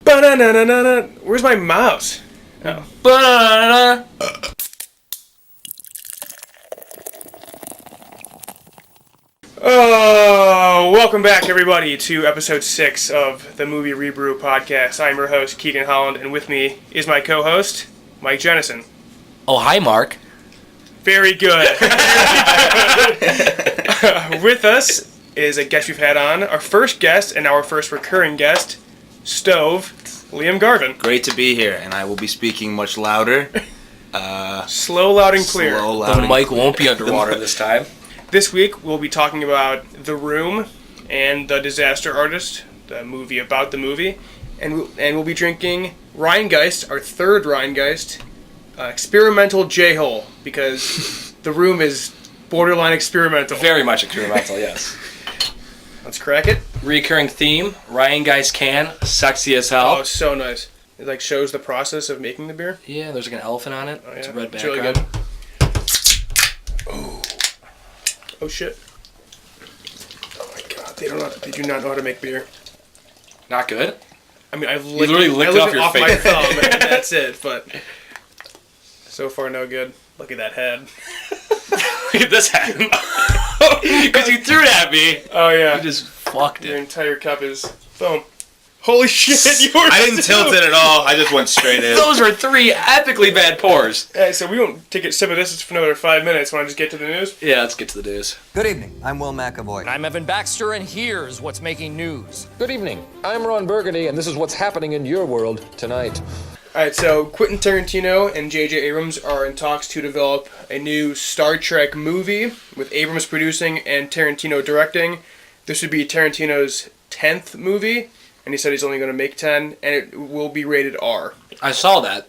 Ba-na-na-na-na-na. Where's my mouse? Oh. Ba-na-na-na. Oh, welcome back, everybody, to episode 6 of the Movie ReBrew podcast. I'm your host, Keegan Holland, and with me is my co-host, Mike Jennison. Oh, hi, Mark. Very good. With us is a guest we've had on, our first guest and our first recurring guest, Stove, Liam Garven. Great to be here, and I will be speaking much louder. Slow, loud, and clear. The mic won't be underwater this time. This week, we'll be talking about The Room and The Disaster Artist, the movie about the movie. And we'll be drinking Rhinegeist, our third Rhinegeist, Experimental J-Hole, because The Room is borderline experimental. Very much experimental, yes. Let's crack it. Recurring theme, Rhinegeist can, sexy as hell. Oh, so nice. It like shows the process of making the beer. Yeah, there's like an elephant on it. Oh, yeah. It's a red It's background. really good. Oh shit. Oh my god, they do not know how to make beer. Not good? I mean, I literally licked it off your my finger. thumb and that's it, but so far no good. Look at that head. Look at this hat. Because you threw it at me. Oh yeah. You just fucked Your it. entire cup is boom. Holy shit, yours I didn't tilt it at all. I just went straight in. Those are 3 epically bad pours. Hey, so we won't take a sip of this for another 5 minutes. Want to just get to the news? Yeah, let's get to the news. Good evening. I'm Will McAvoy. And I'm Evan Baxter, and here's what's making news. Good evening. I'm Ron Burgundy, and this is what's happening in your world tonight. Alright, so Quentin Tarantino and J.J. Abrams are in talks to develop a new Star Trek movie, with Abrams producing and Tarantino directing. This would be Tarantino's 10th movie, and he said he's only going to make 10, and it will be rated R. I saw that.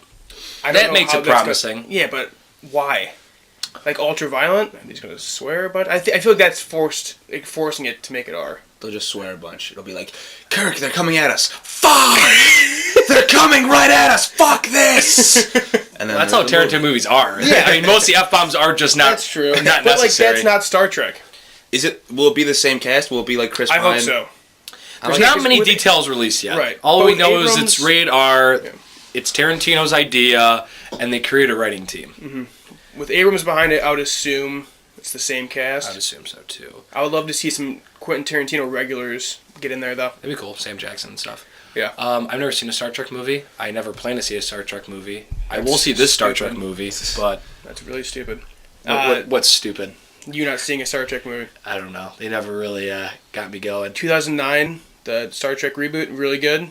I don't That know makes how it that's promising. Yeah, but why? Like ultra-violent? He's going to swear a bunch? I feel like that's forcing it to make it R. They'll just swear a bunch. It'll be like, Kirk, they're coming at us. Fuck! They're coming right at us. Fuck this! And then That's how Tarantino movies are. Yeah. I mean, most of the F-bombs are just not That's true. not But necessary. like, that's not Star Trek. Will it be the same cast? Will it be like Chris I Pine? hope so. There's Yeah, not 'cause many with- details released yet. Right. All But we with know is Abrams- it's rated R, Yeah. it's Tarantino's idea, and they create a writing team. With Abrams behind it, I would assume it's the same cast. I'd assume so, too. I would love to see some Quentin Tarantino regulars get in there, though. That'd be cool. Sam Jackson and stuff. Yeah. I've never seen a Star Trek movie. I never plan to see a Star Trek movie. I will see this Star Trek stupid. movie, but That's really stupid. what's stupid? You not seeing a Star Trek movie. I don't know. They never really got me going. 2009, the Star Trek reboot, really good.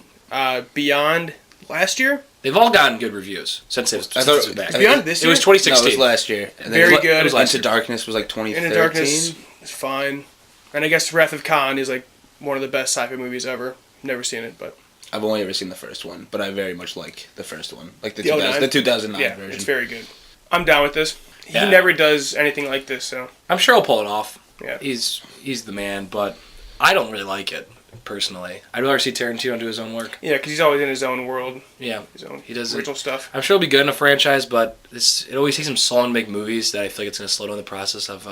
Beyond last year? They've all gotten good reviews since it was back. Beyond this It was year? 2016. No, it was last year. And then Very it good. was last Into year. Darkness was like 2013. Into Darkness is fine. And I guess Wrath of Khan is like one of the best sci-fi movies ever. Never seen it, but I've only ever seen the first one, but I very much like the first one. Like the, The 09? the 2009 yeah, version. it's very good. I'm down with this. He Yeah. never does anything like this, so I'm sure he'll pull it off. yeah. He's the man, but I don't really like it personally. I'd rather see Tarantino do his own work. Yeah, because he's always in his own world, Yeah, his own he does original stuff. I'm sure it'll be good in a franchise, but it always takes him so long to make movies that I feel like it's going to slow down the process of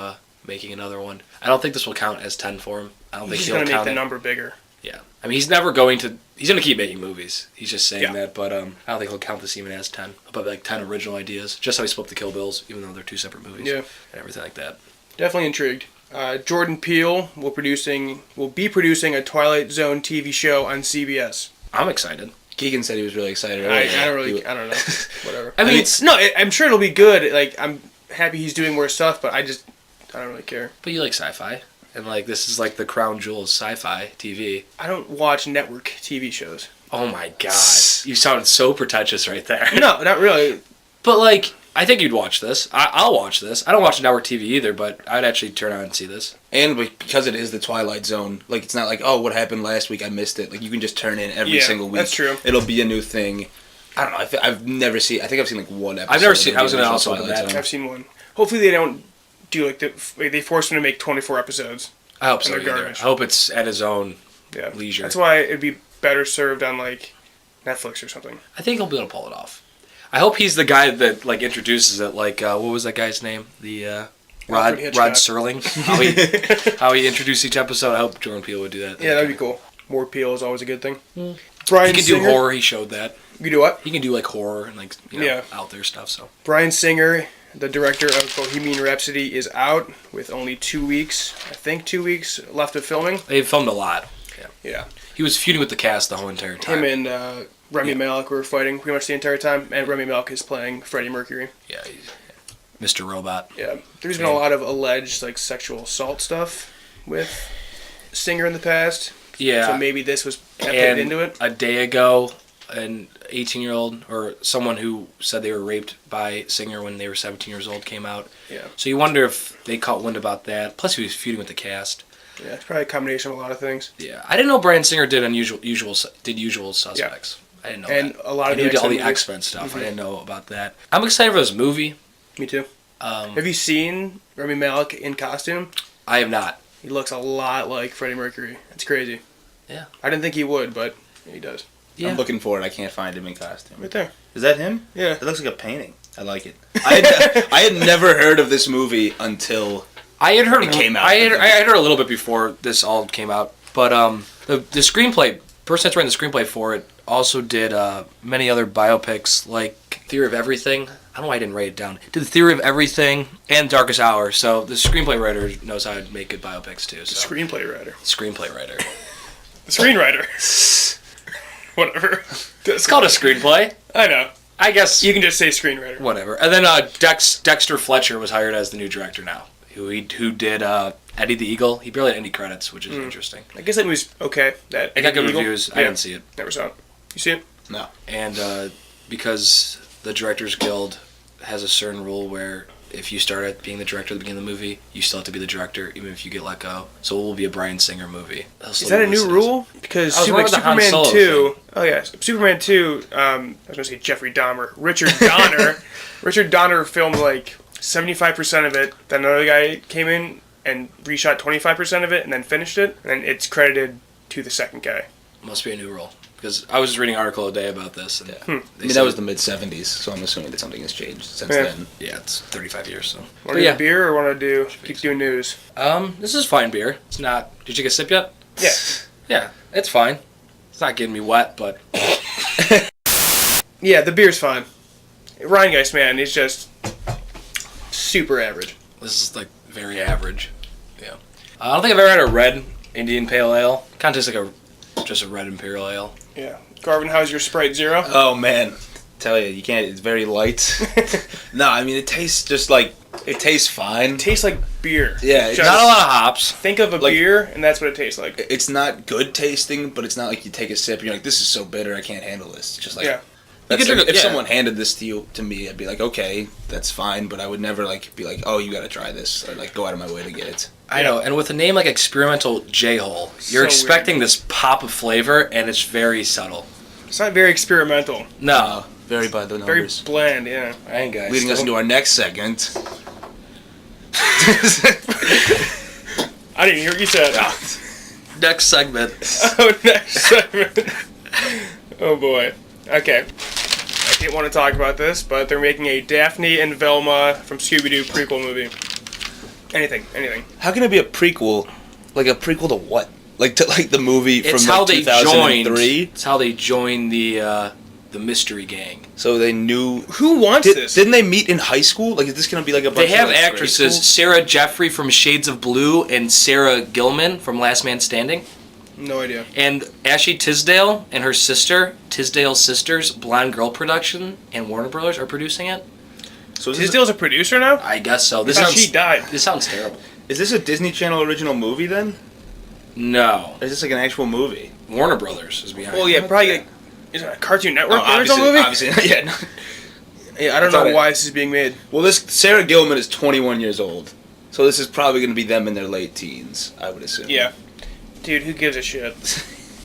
making another one. I don't think this will count as 10 for him. I don't He's think just he'll gonna make count the it. number bigger. Yeah, I mean he's going to keep making movies. He's just saying Yeah. that, but I don't think he'll count this even as 10. He'll probably like 10 original ideas, just how he split the Kill Bills, even though they're 2 separate movies. Yeah. And everything like that. Definitely intrigued. Jordan Peele will be producing a Twilight Zone TV show on CBS. I'm excited. Keegan said he was really excited. I earlier. don't know. Whatever. I mean, I'm sure it'll be good. Like, I'm happy he's doing more stuff, but I don't really care. but you like sci-fi, and like this is like the crown jewel of sci-fi TV. I don't watch network TV shows. Oh my god, you sounded so pretentious right there. No, not really. But like, I think you'd watch this. I'll watch this. I don't watch network TV either, but I'd actually turn on and see this. And because it is the Twilight Zone, like it's not like, oh, what happened last week? I missed it. Like you can just turn in every Yeah, single week. that's true. It'll be a new thing. I don't know. I've never seen. I think I've seen like one episode. I've never seen. of the I was gonna original also look at Twilight that. Zone. I've seen one. Hopefully they don't do like they force him to make 24 episodes. I hope so. And they're Either. I garbage. hope it's at his own Yeah. leisure. That's why it'd be better served on like Netflix or something. I think he'll be able to pull it off. I hope he's the guy that like introduces it. Like what was that guy's name? The Rod Hitchcock. Serling. How he introduced each episode. I hope Jordan Peele would do that. Yeah, that'd be cool. More Peele is always a good thing. Brian He can do Singer. horror. He showed that. You do what? He can do like horror and like Yeah. out there stuff. So Brian Singer, the director of Bohemian Rhapsody, is out with only 2 weeks. I think 2 weeks left of filming. they filmed a lot. Yeah. He was feuding with the cast the whole entire time. Him and Rami Malek were fighting pretty much the entire time, and Rami Malek is playing Freddie Mercury. Yeah, Mr. Robot. Yeah. There's been a lot of alleged like sexual assault stuff with Singer in the past. Yeah. So maybe this was put And into it. a day ago, an 18-year-old or someone who said they were raped by Singer when they were 17 years old came out. Yeah. So you wonder if they caught wind about that. Plus, he was feuding with the cast. Yeah, it's probably a combination of a lot of things. Yeah, I didn't know Bryan Singer did Usual Suspects. I didn't know And that. a lot of he the did all X-Men the movies. X-Men stuff. I didn't know about that. I'm excited for this movie. Me too. Have you seen Rami Malek in costume? I have not. He looks a lot like Freddie Mercury. It's crazy. Yeah. I didn't think he would, but he does. Yeah. I'm looking for it. I can't find him in costume. Right there. Is that him? Yeah. It looks like a painting. I like it. I had never heard of this movie until I had heard it came out. I had heard a little bit before this all came out, but the screenplay person that's writing the screenplay for it also did many other biopics like Theory of Everything. I don't know why I didn't write it down. Did the Theory of Everything and Darkest Hour. So the screenplay writer knows how to make good biopics too. So. Screenplay writer. Screenplay writer. The screenwriter. Whatever. It's called a screenplay. I know. I guess You can just say screenwriter. whatever. And then Dexter Fletcher was hired as the new director now. Who did Eddie the Eagle. He barely had any credits, which is interesting. I guess that movie's okay. That It got good Eagle. reviews. I Yeah. didn't see it. Never saw it. You see it? No. And because the Directors Guild has a certain rule where if you start at being the director at the beginning of the movie, you still have to be the director, even if you get let go. So it will be a Bryan Singer movie. Is that a new rule? Because I was wondering about the Han Superman Solo 2... Oh, yeah. Superman 2, I was going to say Jeffrey Dahmer. Richard Donner. Richard Donner filmed like 75% of it. Then another guy came in and reshot 25% of it and then finished it. And it's credited to the second guy. Must be a new rule. Because I was just reading an article today about this. And I mean, that was the mid-'70s, so I'm assuming that something has changed since Yeah. then. Yeah, it's 35 years. So. Want to do a beer or want to keep doing news? This is fine beer. It's not... Did you get a sip yet? Yeah. Yeah, it's fine. It's not getting me wet, but... Yeah, the beer's fine. Rhinegeist, man, he's just super average. This is, like, very average. Yeah. I don't think I've ever had a red Indian Pale Ale. Kind of tastes like just a red Imperial Ale. Yeah. Garvin, how's your Sprite Zero? Oh man, tell you can't. It's very light. No, I mean it tastes just like it tastes fine. Tastes like beer. Yeah, it's Just Not a lot of hops. Think of a Like- beer, and that's what it tastes like. It's not good tasting, but it's not like you take a sip and you're like, this is so bitter, I can't handle this. It's just like Yeah. that's You could like, drink it- if yeah. someone handed this to me, I'd be like, okay, that's fine, but I would never like be like, oh, you got to try this, or like go out of my way to get it. I know, and with a name like Experimental J-Hole, you're So expecting this pop of flavor, and it's very subtle. It's not very experimental. No. Very by the Very numbers. bland, yeah. I ain't guys. Leading us into our next segment. I didn't hear what you said. Next segment. Oh, next segment. Oh, boy. Okay. I didn't want to talk about this, but they're making a Daphne and Velma from Scooby-Doo prequel movie. Anything. How can it be a prequel? Like a prequel to what? Like to like the movie It's from how like they 2003? joined. It's how they joined the mystery gang. So they knew. Who wants this? Didn't they meet in high school? Like, is this gonna be like a bunch They have of, like, actresses: grade school? Sarah Jeffrey from Shades of Blue and Sarah Gilman from Last Man Standing. No idea. And Ashley Tisdale and her sister, Tisdale Sisters, Blonde Girl Production, and Warner Brothers are producing it. So is Tisdale's a producer now? I guess so. This I thought sounds she died. This sounds terrible. this a Disney Channel original movie then? No, Or is this like an actual movie? Warner Brothers is behind. Well, it. yeah, probably like, is it a Cartoon Network Oh, original movie? obviously, yeah. No. Yeah, I don't thought know it- why this is being made. Well, this Sarah Gilman is 21 years old, so this is probably gonna be them in their late teens, I would assume. Yeah. Dude, who gives a shit?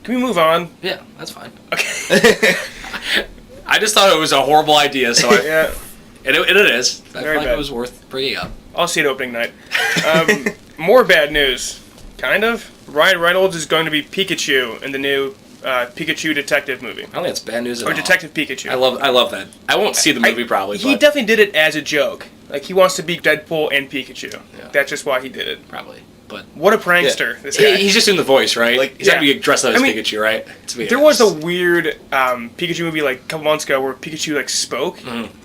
Can we move on? Yeah, that's fine. Okay. I just thought it was a horrible idea, so I, Yeah, and it is. I Very feel like bad. it was worth bringing up. I'll see it opening night. More bad news. Kind of. Ryan Reynolds is going to be Pikachu in the new Pikachu detective movie. I don't think it's bad news at Or all. Detective Pikachu. I love that. I won't see the movie probably. He but definitely did it as a joke. Like, he wants to be Deadpool and Pikachu. Yeah. That's just why he did it. probably. But What a prankster, this guy. he's just doing the voice, right? Like, he's got to yeah. be dressed up as I mean, Pikachu, right? To be There was a honest. weird Pikachu movie like a couple months ago where Pikachu like spoke. Mm-hmm.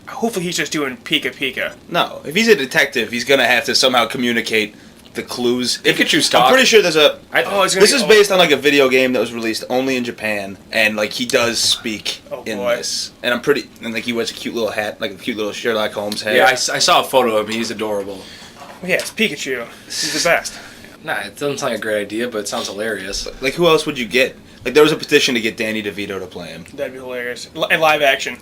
Hopefully he's just doing Pika Pika. No, if he's a detective, he's gonna have to somehow communicate the clues. Pikachu's I'm talking. pretty sure there's a. It's gonna This be is based on like a video game that was released only in Japan, and like he does speak in boy. this. And I'm pretty, and like he wears a cute little hat, like a cute little Sherlock Holmes hat. Yeah, I saw a photo of him. He's adorable. Yeah, it's Pikachu. He's the best. Nah, it doesn't sound like a great idea, but it sounds hilarious. Like who else would you get? Like there was a petition to get Danny DeVito to play him. That'd be hilarious. And live action.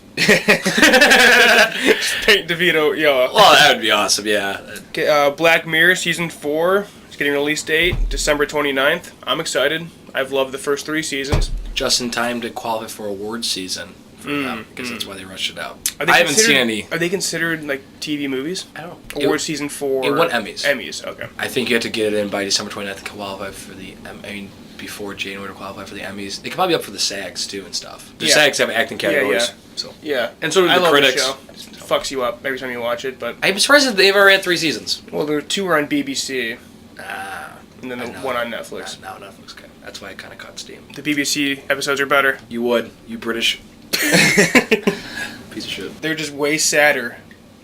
Paint DeVito yellow. Well, that would be awesome. Yeah. Okay, Black Mirror Season 4 is getting a release date, December 29th. I'm excited. I've loved the first 3 seasons. Just in time to qualify for awards season for them, because that's why they rushed it out. Are they I haven't seen considered- any. Are they considered like TV movies? I don't know. Awards Season 4. it won Emmys. Emmys, okay. I think you have to get it in by December 29th to qualify for the. I mean, before January to qualify for the Emmys. They could probably be up for the SAGs too and stuff. The Yeah. SAGs have acting categories. Yeah. So. Yeah. And so do I the love critics. The show. It fucks you up every time you watch it, but I'm surprised that they've already had 3 seasons. well, there were 2 were on BBC, Ah. and then I the know. one on Netflix. Now Netflix. Okay. That's why it kind of cut steam. The BBC episodes are better. You would. You British. Piece of shit. They're just way sadder,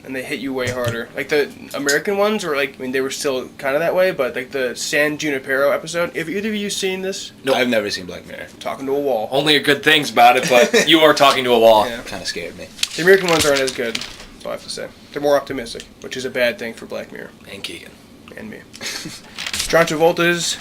and they hit you way harder. Like the American ones were like, I mean, they were still kind of that way, but like the San Junipero episode. Have either of you seen this? Nope. I've never seen Black Mirror. Talking to a wall. Only good things about it, but you are talking to a wall. Yeah. Kind of scared me. The American ones aren't as good. That's all I have to say. They're more optimistic, which is a bad thing for Black Mirror And Keegan. and me. John Travolta's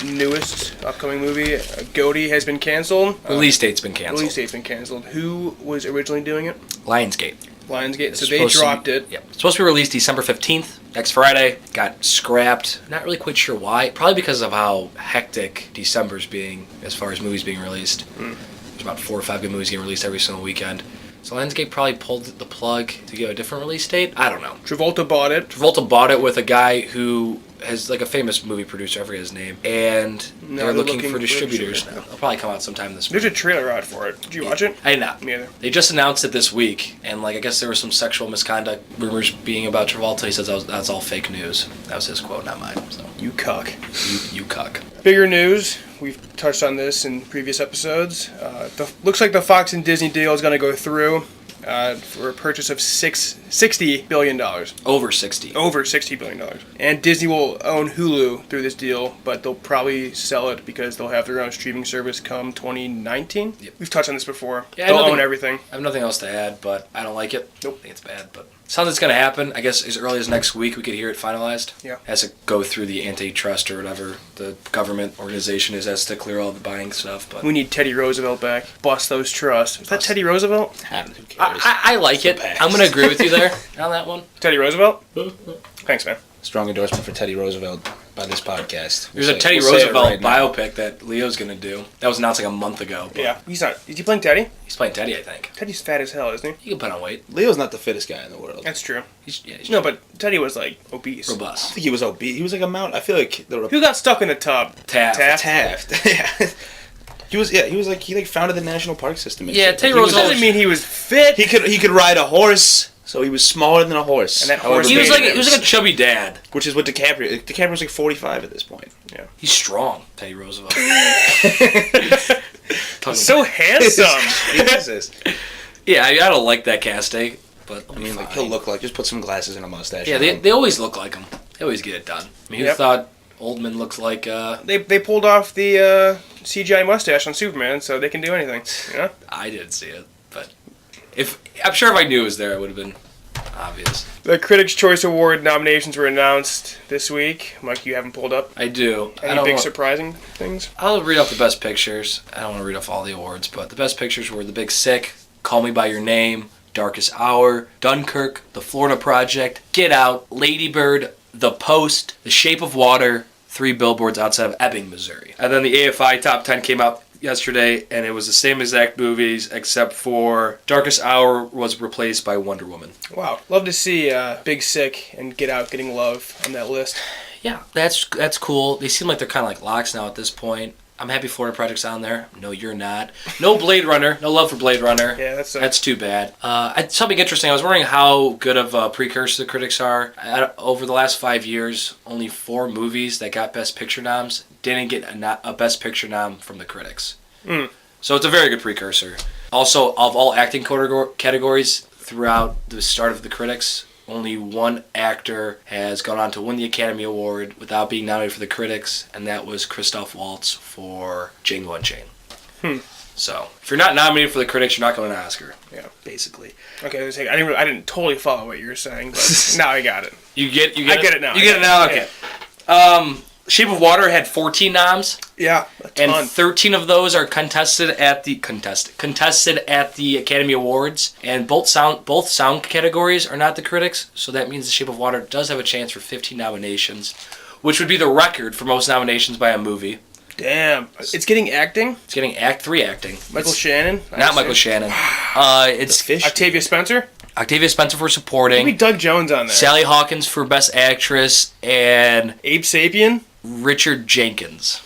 newest upcoming movie, Goaty, has been canceled. Release date's been canceled. Release date's been canceled. Who was originally doing it? Lionsgate. Lionsgate. It's So they supposed to- dropped it. Yeah. It's supposed to be released December 15th, next Friday. Got scrapped. Not really quite sure why. Probably because of how hectic December's being as far as movies being released. There's about 4 or 5 good movies getting released every single weekend. So Lionsgate probably pulled the plug to give a different release date. I don't know. Travolta bought it. Travolta bought it with a guy who has like a famous movie producer, I forget his name, and No, they're they're looking for a distributors now. distributor. They'll probably come out sometime this There's month. a trailer out for it. Did you watch it? I did not. Me either. They just announced it this week, and like I guess there was some sexual misconduct rumors being about Travolta. He says that's all fake news. That was his quote, not mine. So You cuck. you cuck. Bigger news. We've touched on this in previous episodes. Looks like the Fox and Disney deal is going to go through for a purchase of $60 billion. Over 60. Over $60 billion. And Disney will own Hulu through this deal, but they'll probably sell it because they'll have their own streaming service come 2019. Yep. We've touched on this before. Yeah, They'll nothing- own everything. I have nothing else to add, but I don't like it. Nope. I think it's bad, but sounds like it's gonna happen. I guess as early as next week we could hear it finalized. Yeah. Has to go through the antitrust or whatever the government organization is, has to clear all the buying stuff. But We need Teddy Roosevelt back. Bust those trusts. Is that Teddy Roosevelt? Who cares? I like it. pass. I'm gonna agree with you there on that one. Teddy Roosevelt? Thanks, man. Strong endorsement for Teddy Roosevelt by this podcast. There's a Teddy Roosevelt biopic that Leo's gonna do. That was announced like a month ago. but Yeah. He's not. Is he playing Teddy? He's playing Teddy, I think. Teddy's fat as hell, isn't he? He can put on weight. Leo's not the fittest guy in the world. That's true. He's No, but Teddy was like obese. I robust. think he was obese. He was like a mount. I feel like Who got stuck in the tub? Taft. Taft. Yeah. He was like he founded the national park system. and Yeah, shit. Teddy Like, he was- That doesn't mean he was fit. He could ride a horse, so he was smaller than a horse. And that However horse He was big like it he was like a chubby dad. which is what DiCaprio. DiCaprio's like 45 at this point. Yeah. He's strong, Teddy Roosevelt. So handsome. Jesus. Yeah, I don't like that casting, but I mean, like he'll look like just put some glasses and a mustache. Yeah, on they, him. they always look like him. They always get it done. I mean, who Yep. thought Oldman looks like They pulled off the CGI mustache on Superman, so they can do anything. You know? I didn't see it, but I'm sure if I knew it was there, it would have been obvious. The Critics' Choice Award nominations were announced this week. Mike, you haven't pulled up I do. I any don't big want, surprising things? I'll read off the best pictures. I don't want to read off all the awards, but the best pictures were The Big Sick, Call Me by Your Name, Darkest Hour, Dunkirk, The Florida Project, Get Out, Lady Bird, The Post, The Shape of Water, 3 billboards outside of Ebbing, Missouri. And then the AFI Top 10 came out yesterday, and it was the same exact movies except for Darkest Hour was replaced by Wonder Woman. Wow. Love to see Big Sick and Get Out getting love on that list. Yeah, that's cool. They seem like they're kind of like locks now at this point. I'm happy Florida Project's on there. No, you're not. No Blade Runner. No love for Blade Runner. Yeah, that's too bad. Something interesting. I was wondering how good of a precursor the critics are. Over the last 5 years, only 4 movies that got Best Picture noms didn't get a Best Picture nom from the critics. So it's a very good precursor. Also, of all acting categories throughout the start of the critics, only 1 actor has gone on to win the Academy Award without being nominated for the critics, and that was Christoph Waltz for Django Unchained. So, if you're not nominated for the critics, you're not going to an Oscar. Yeah. Basically. Okay, I didn't totally follow what you were saying, but now I got it. I get it now. You get it now? Okay. Yeah. Shape of Water had 14 noms. Yeah, a ton. And 13 of those are contested at the Academy Awards, and both sound categories are not the critics, so that means The Shape of Water does have a chance for 15 nominations, which would be the record for most nominations by a movie. Damn, it's getting acting. It's getting 3 acting. Michael Shannon. Not Michael Shannon. It's Fish. Octavia Spencer. Octavia Spencer for supporting. Maybe Doug Jones on there. Sally Hawkins for Best Actress, and Abe Sapien. Richard Jenkins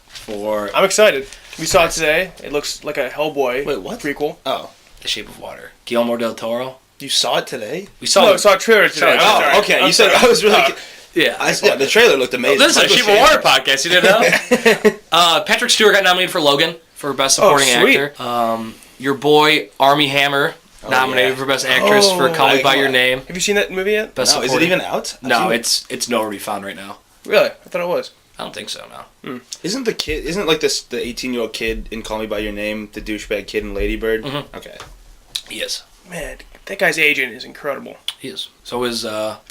for I'm excited. We saw it today. It looks like a Hellboy prequel. Oh, The Shape of Water. Guillermo del Toro. you saw it today? We saw No, I saw a trailer today. Oh, okay. You said I was really. Yeah. The trailer looked amazing. This is a Shape of Water podcast. You didn't know? Patrick Stewart got nominated for Logan for Best Supporting Actor. Your boy Armie Hammer nominated for Best Actress for Call Me by Your Name. Have you seen that movie yet? Best No, is it Supporting. even out? No, it's nowhere to be found right now. Really? I thought it was. I don't think so. No. Isn't the kid? Isn't like this the 18-year-old kid in Call Me by Your Name the douchebag kid in Lady Bird? Mm-hmm. Okay. He is. Man, that guy's agent is incredible. He is. So is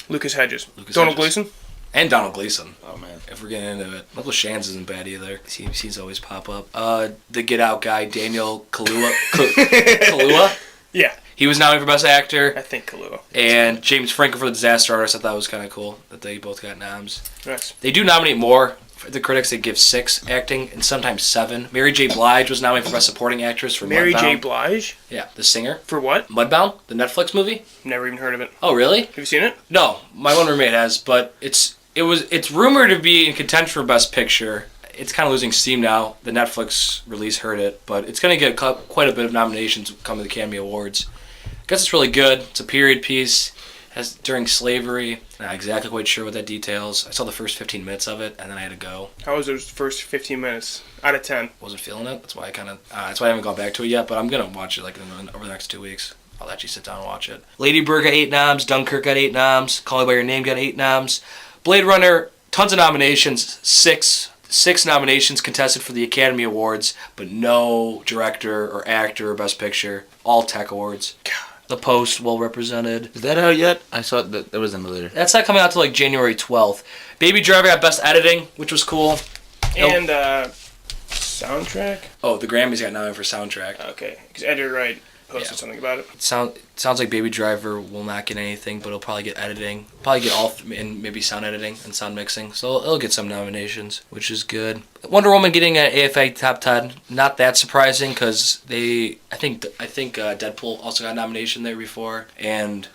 Lucas Hedges. Lucas Donald Hedges. Gleason. And Donald Gleason. Oh man. If we're getting into it, Michael Shands isn't bad either. He seems to always pop up. The Get Out guy, Daniel Kaluuya. Kaluuya. Yeah, He was nominated for Best Actor. I think Kaluuya. And James Franco for The Disaster Artist. I thought it was kind of cool that they both got noms. Nice. They do nominate more. For the critics, they give 6 acting and sometimes 7. Mary J. Blige was nominated for Best Supporting Actress for Mary Mudbound. J. Blige? Yeah, the singer. For what? Mudbound, the Netflix movie. Never even heard of it. Oh, really? Have you seen it? No, my one roommate has, but it's rumored to be in contention for Best Picture. It's kind of losing steam now. The Netflix release hurt it, but it's going to get quite a bit of nominations coming to the Academy Awards. I guess it's really good. It's a period piece. Has during slavery. Not exactly quite sure what that details. I saw the first 15 minutes of it, and then I had to go. How was those first 15 minutes out of 10? Wasn't feeling it. That's why I haven't gone back to it yet. But I'm gonna watch it over the next 2 weeks. I'll actually sit down and watch it. Lady Bird got 8 noms. Dunkirk got 8 noms. Call Me by Your Name got 8 noms. Blade Runner, tons of nominations. 6 nominations contested for the Academy Awards, but no director or actor or Best Picture. All tech awards. The Post well represented. Is that out yet? I saw that was in the later. That's not coming out till like January 12th. Baby Driver got Best Editing, which was cool. And soundtrack? Oh, the Grammys got nominated for soundtrack. Okay, because Edgar Wright posted Yeah. something about it. Sounds like Baby Driver will not get anything, but it'll probably get editing. Probably get all and maybe sound editing and sound mixing. So it'll get some nominations, which is good. Wonder Woman getting an AFI Top 10, not that surprising because I think Deadpool also got a nomination there before, and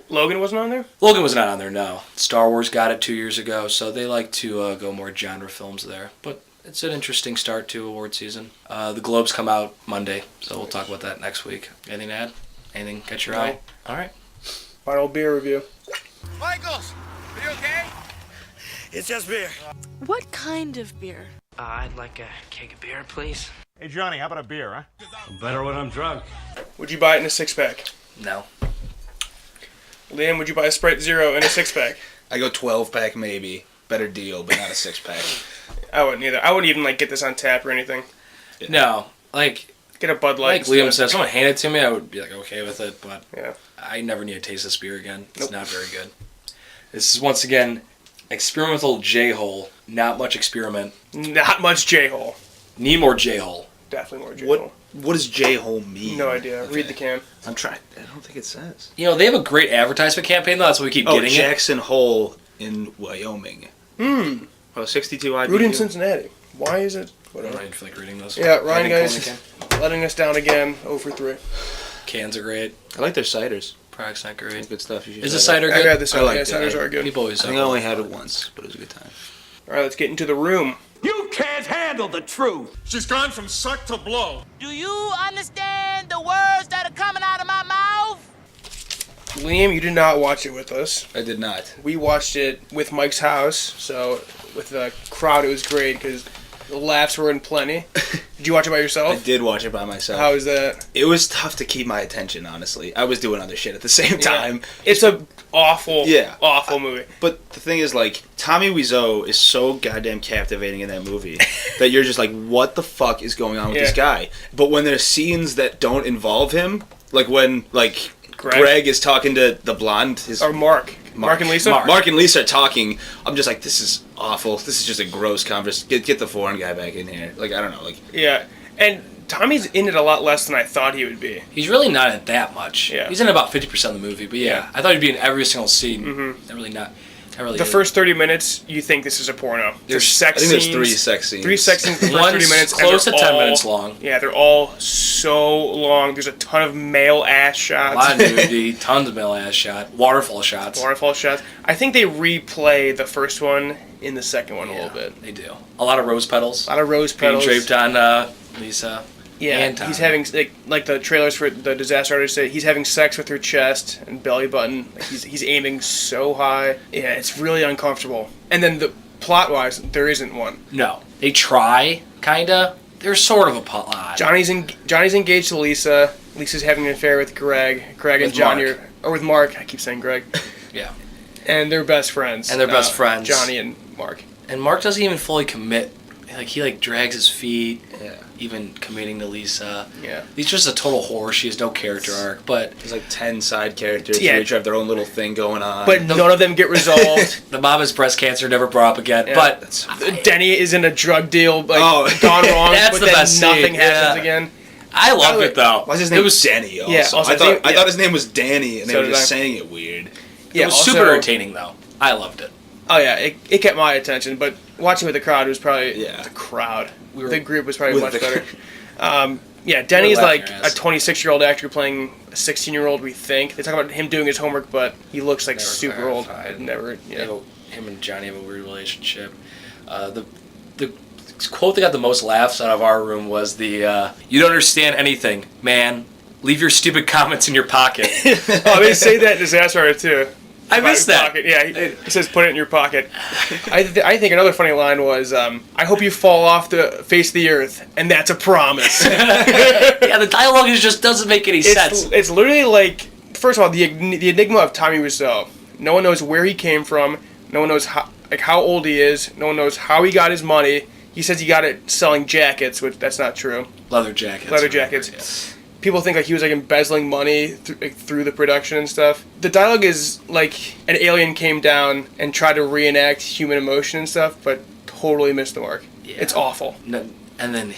Logan wasn't on there? Logan was not on there. No, Star Wars got it 2 years ago, so they like to go more genre films there, but. It's an interesting start to award season. The Globes come out Monday, so we'll talk about that next week. Anything to add? Anything catch your eye? All right. Final beer review. Michaels, are you okay? It's just beer. What kind of beer? I'd like a keg of beer, please. Hey, Johnny, how about a beer, huh? Better when I'm drunk. Would you buy it in a 6-pack? No. Liam, would you buy a Sprite Zero in a 6-pack? I go 12-pack maybe. Better deal, but not a 6-pack. I wouldn't either. I wouldn't even get this on tap or anything. No. Get a Bud Light. Like Liam said, if someone handed it to me, I would be okay with it, but yeah. I never need to taste this beer again. It's not very good. This is, once again, experimental J-Hole. Not much experiment. Not much J-Hole. Need more J-Hole. Definitely more J-Hole. What does J-Hole mean? No idea. Okay. Read the can. I'm trying. I don't think it says. They have a great advertisement campaign, though. That's why we keep getting Jackson Hole in Wyoming. Oh, 62 IBU. Brewed in Cincinnati. Why is it? I Whatever. don't even feel like reading this. Yeah, Rhinegeist letting us down again. 0 for 3. Cans are great. I like their ciders. Product's not great. Good stuff. You should Is the try cider I good? got this. I like Yeah, that. ciders are good. People always that. I think I only had it once, but it was a good time. All right, let's get into the room. You can't handle the truth. She's gone from suck to blow. Do you understand the words that are coming out of my mouth? Liam, you did not watch it with us. I did not. We watched it with Mike's house, so with the crowd it was great because the laughs were in plenty. Did you watch it by yourself? I did watch it by myself. How was that? It was tough to keep my attention, honestly. I was doing other shit at the same time. Yeah. It's a awful movie. But the thing is, like, Tommy Wiseau is so goddamn captivating in that movie that you're just like, what the fuck is going on with this guy? But when there's scenes that don't involve him, like when, like, Greg is talking to the blonde, or Mark and Lisa. Mark and Lisa are talking. I'm just like, this is awful. This is just a gross conversation. Get the foreign guy back in here. Like, I don't know. Like, yeah, and Tommy's in it a lot less than I thought he would be. He's really not in it that much. Yeah. He's in about 50% of the movie, but yeah, I thought he'd be in every single scene. Mm-hmm. Not really. The first 30 minutes, you think this is a porno. There's sex scenes. I think there's 3 sex scenes. 3 sex scenes in the first 30 minutes. Close to 10 minutes long. Yeah, they're all so long. There's a ton of male ass shots. A lot of nudity, tons of male ass shots, waterfall shots. I think they replay the first one in the second one a little bit. They do. A lot of rose petals. Being draped on Lisa. Yeah, and Tom. he's having, like the trailers for the Disaster Artist say, he's having sex with her chest and belly button. Like he's aiming so high. Yeah, it's really uncomfortable. And then the plot-wise, there isn't one. No. They try, kinda. There's sort of a plot. Johnny's engaged to Lisa. Lisa's having an affair with Greg. Greg and Johnny or with Mark. I keep saying Greg. Yeah. And they're best friends. Johnny and Mark. And Mark doesn't even fully commit. Like, he, drags his feet. Yeah. Even committing to Lisa. Yeah. He's just a total whore. She has no character arc. But there's, 10 side characters who each have their own little thing going on. But none of them get resolved. The mom has breast cancer, never brought up again. Yeah. But Denny is in a drug deal, gone wrong. That's but the then best nothing scene. happens again. I loved it, though. Why's his name was Denny also? Yeah, also I thought his name was Danny, and they were just saying it weird. Yeah, it was super entertaining, though. I loved it. Oh, yeah, it kept my attention, but watching with the crowd was probably... Yeah. The crowd. The group was probably much better. Yeah, Denny's like a 26-year-old actor playing a 16-year-old, we think. They talk about him doing his homework, but he looks like super old. Him and Johnny have a weird relationship. The quote that got the most laughs out of our room was the, you don't understand anything, man. Leave your stupid comments in your pocket. Oh, they say that in Disaster Artist, too. I missed that. Pocket. Yeah, he says put it in your pocket. I think another funny line was, I hope you fall off the face of the earth, and that's a promise. Yeah, the dialogue just doesn't make any sense. It's literally like, first of all, the enigma of Tommy Wiseau. No one knows where he came from. No one knows how old he is. No one knows how he got his money. He says he got it selling jackets, which that's not true. Leather jackets. Yeah. People think he was embezzling money through the production and stuff. The dialogue is like an alien came down and tried to reenact human emotion and stuff, but totally missed the mark. Yeah. It's awful. No, and then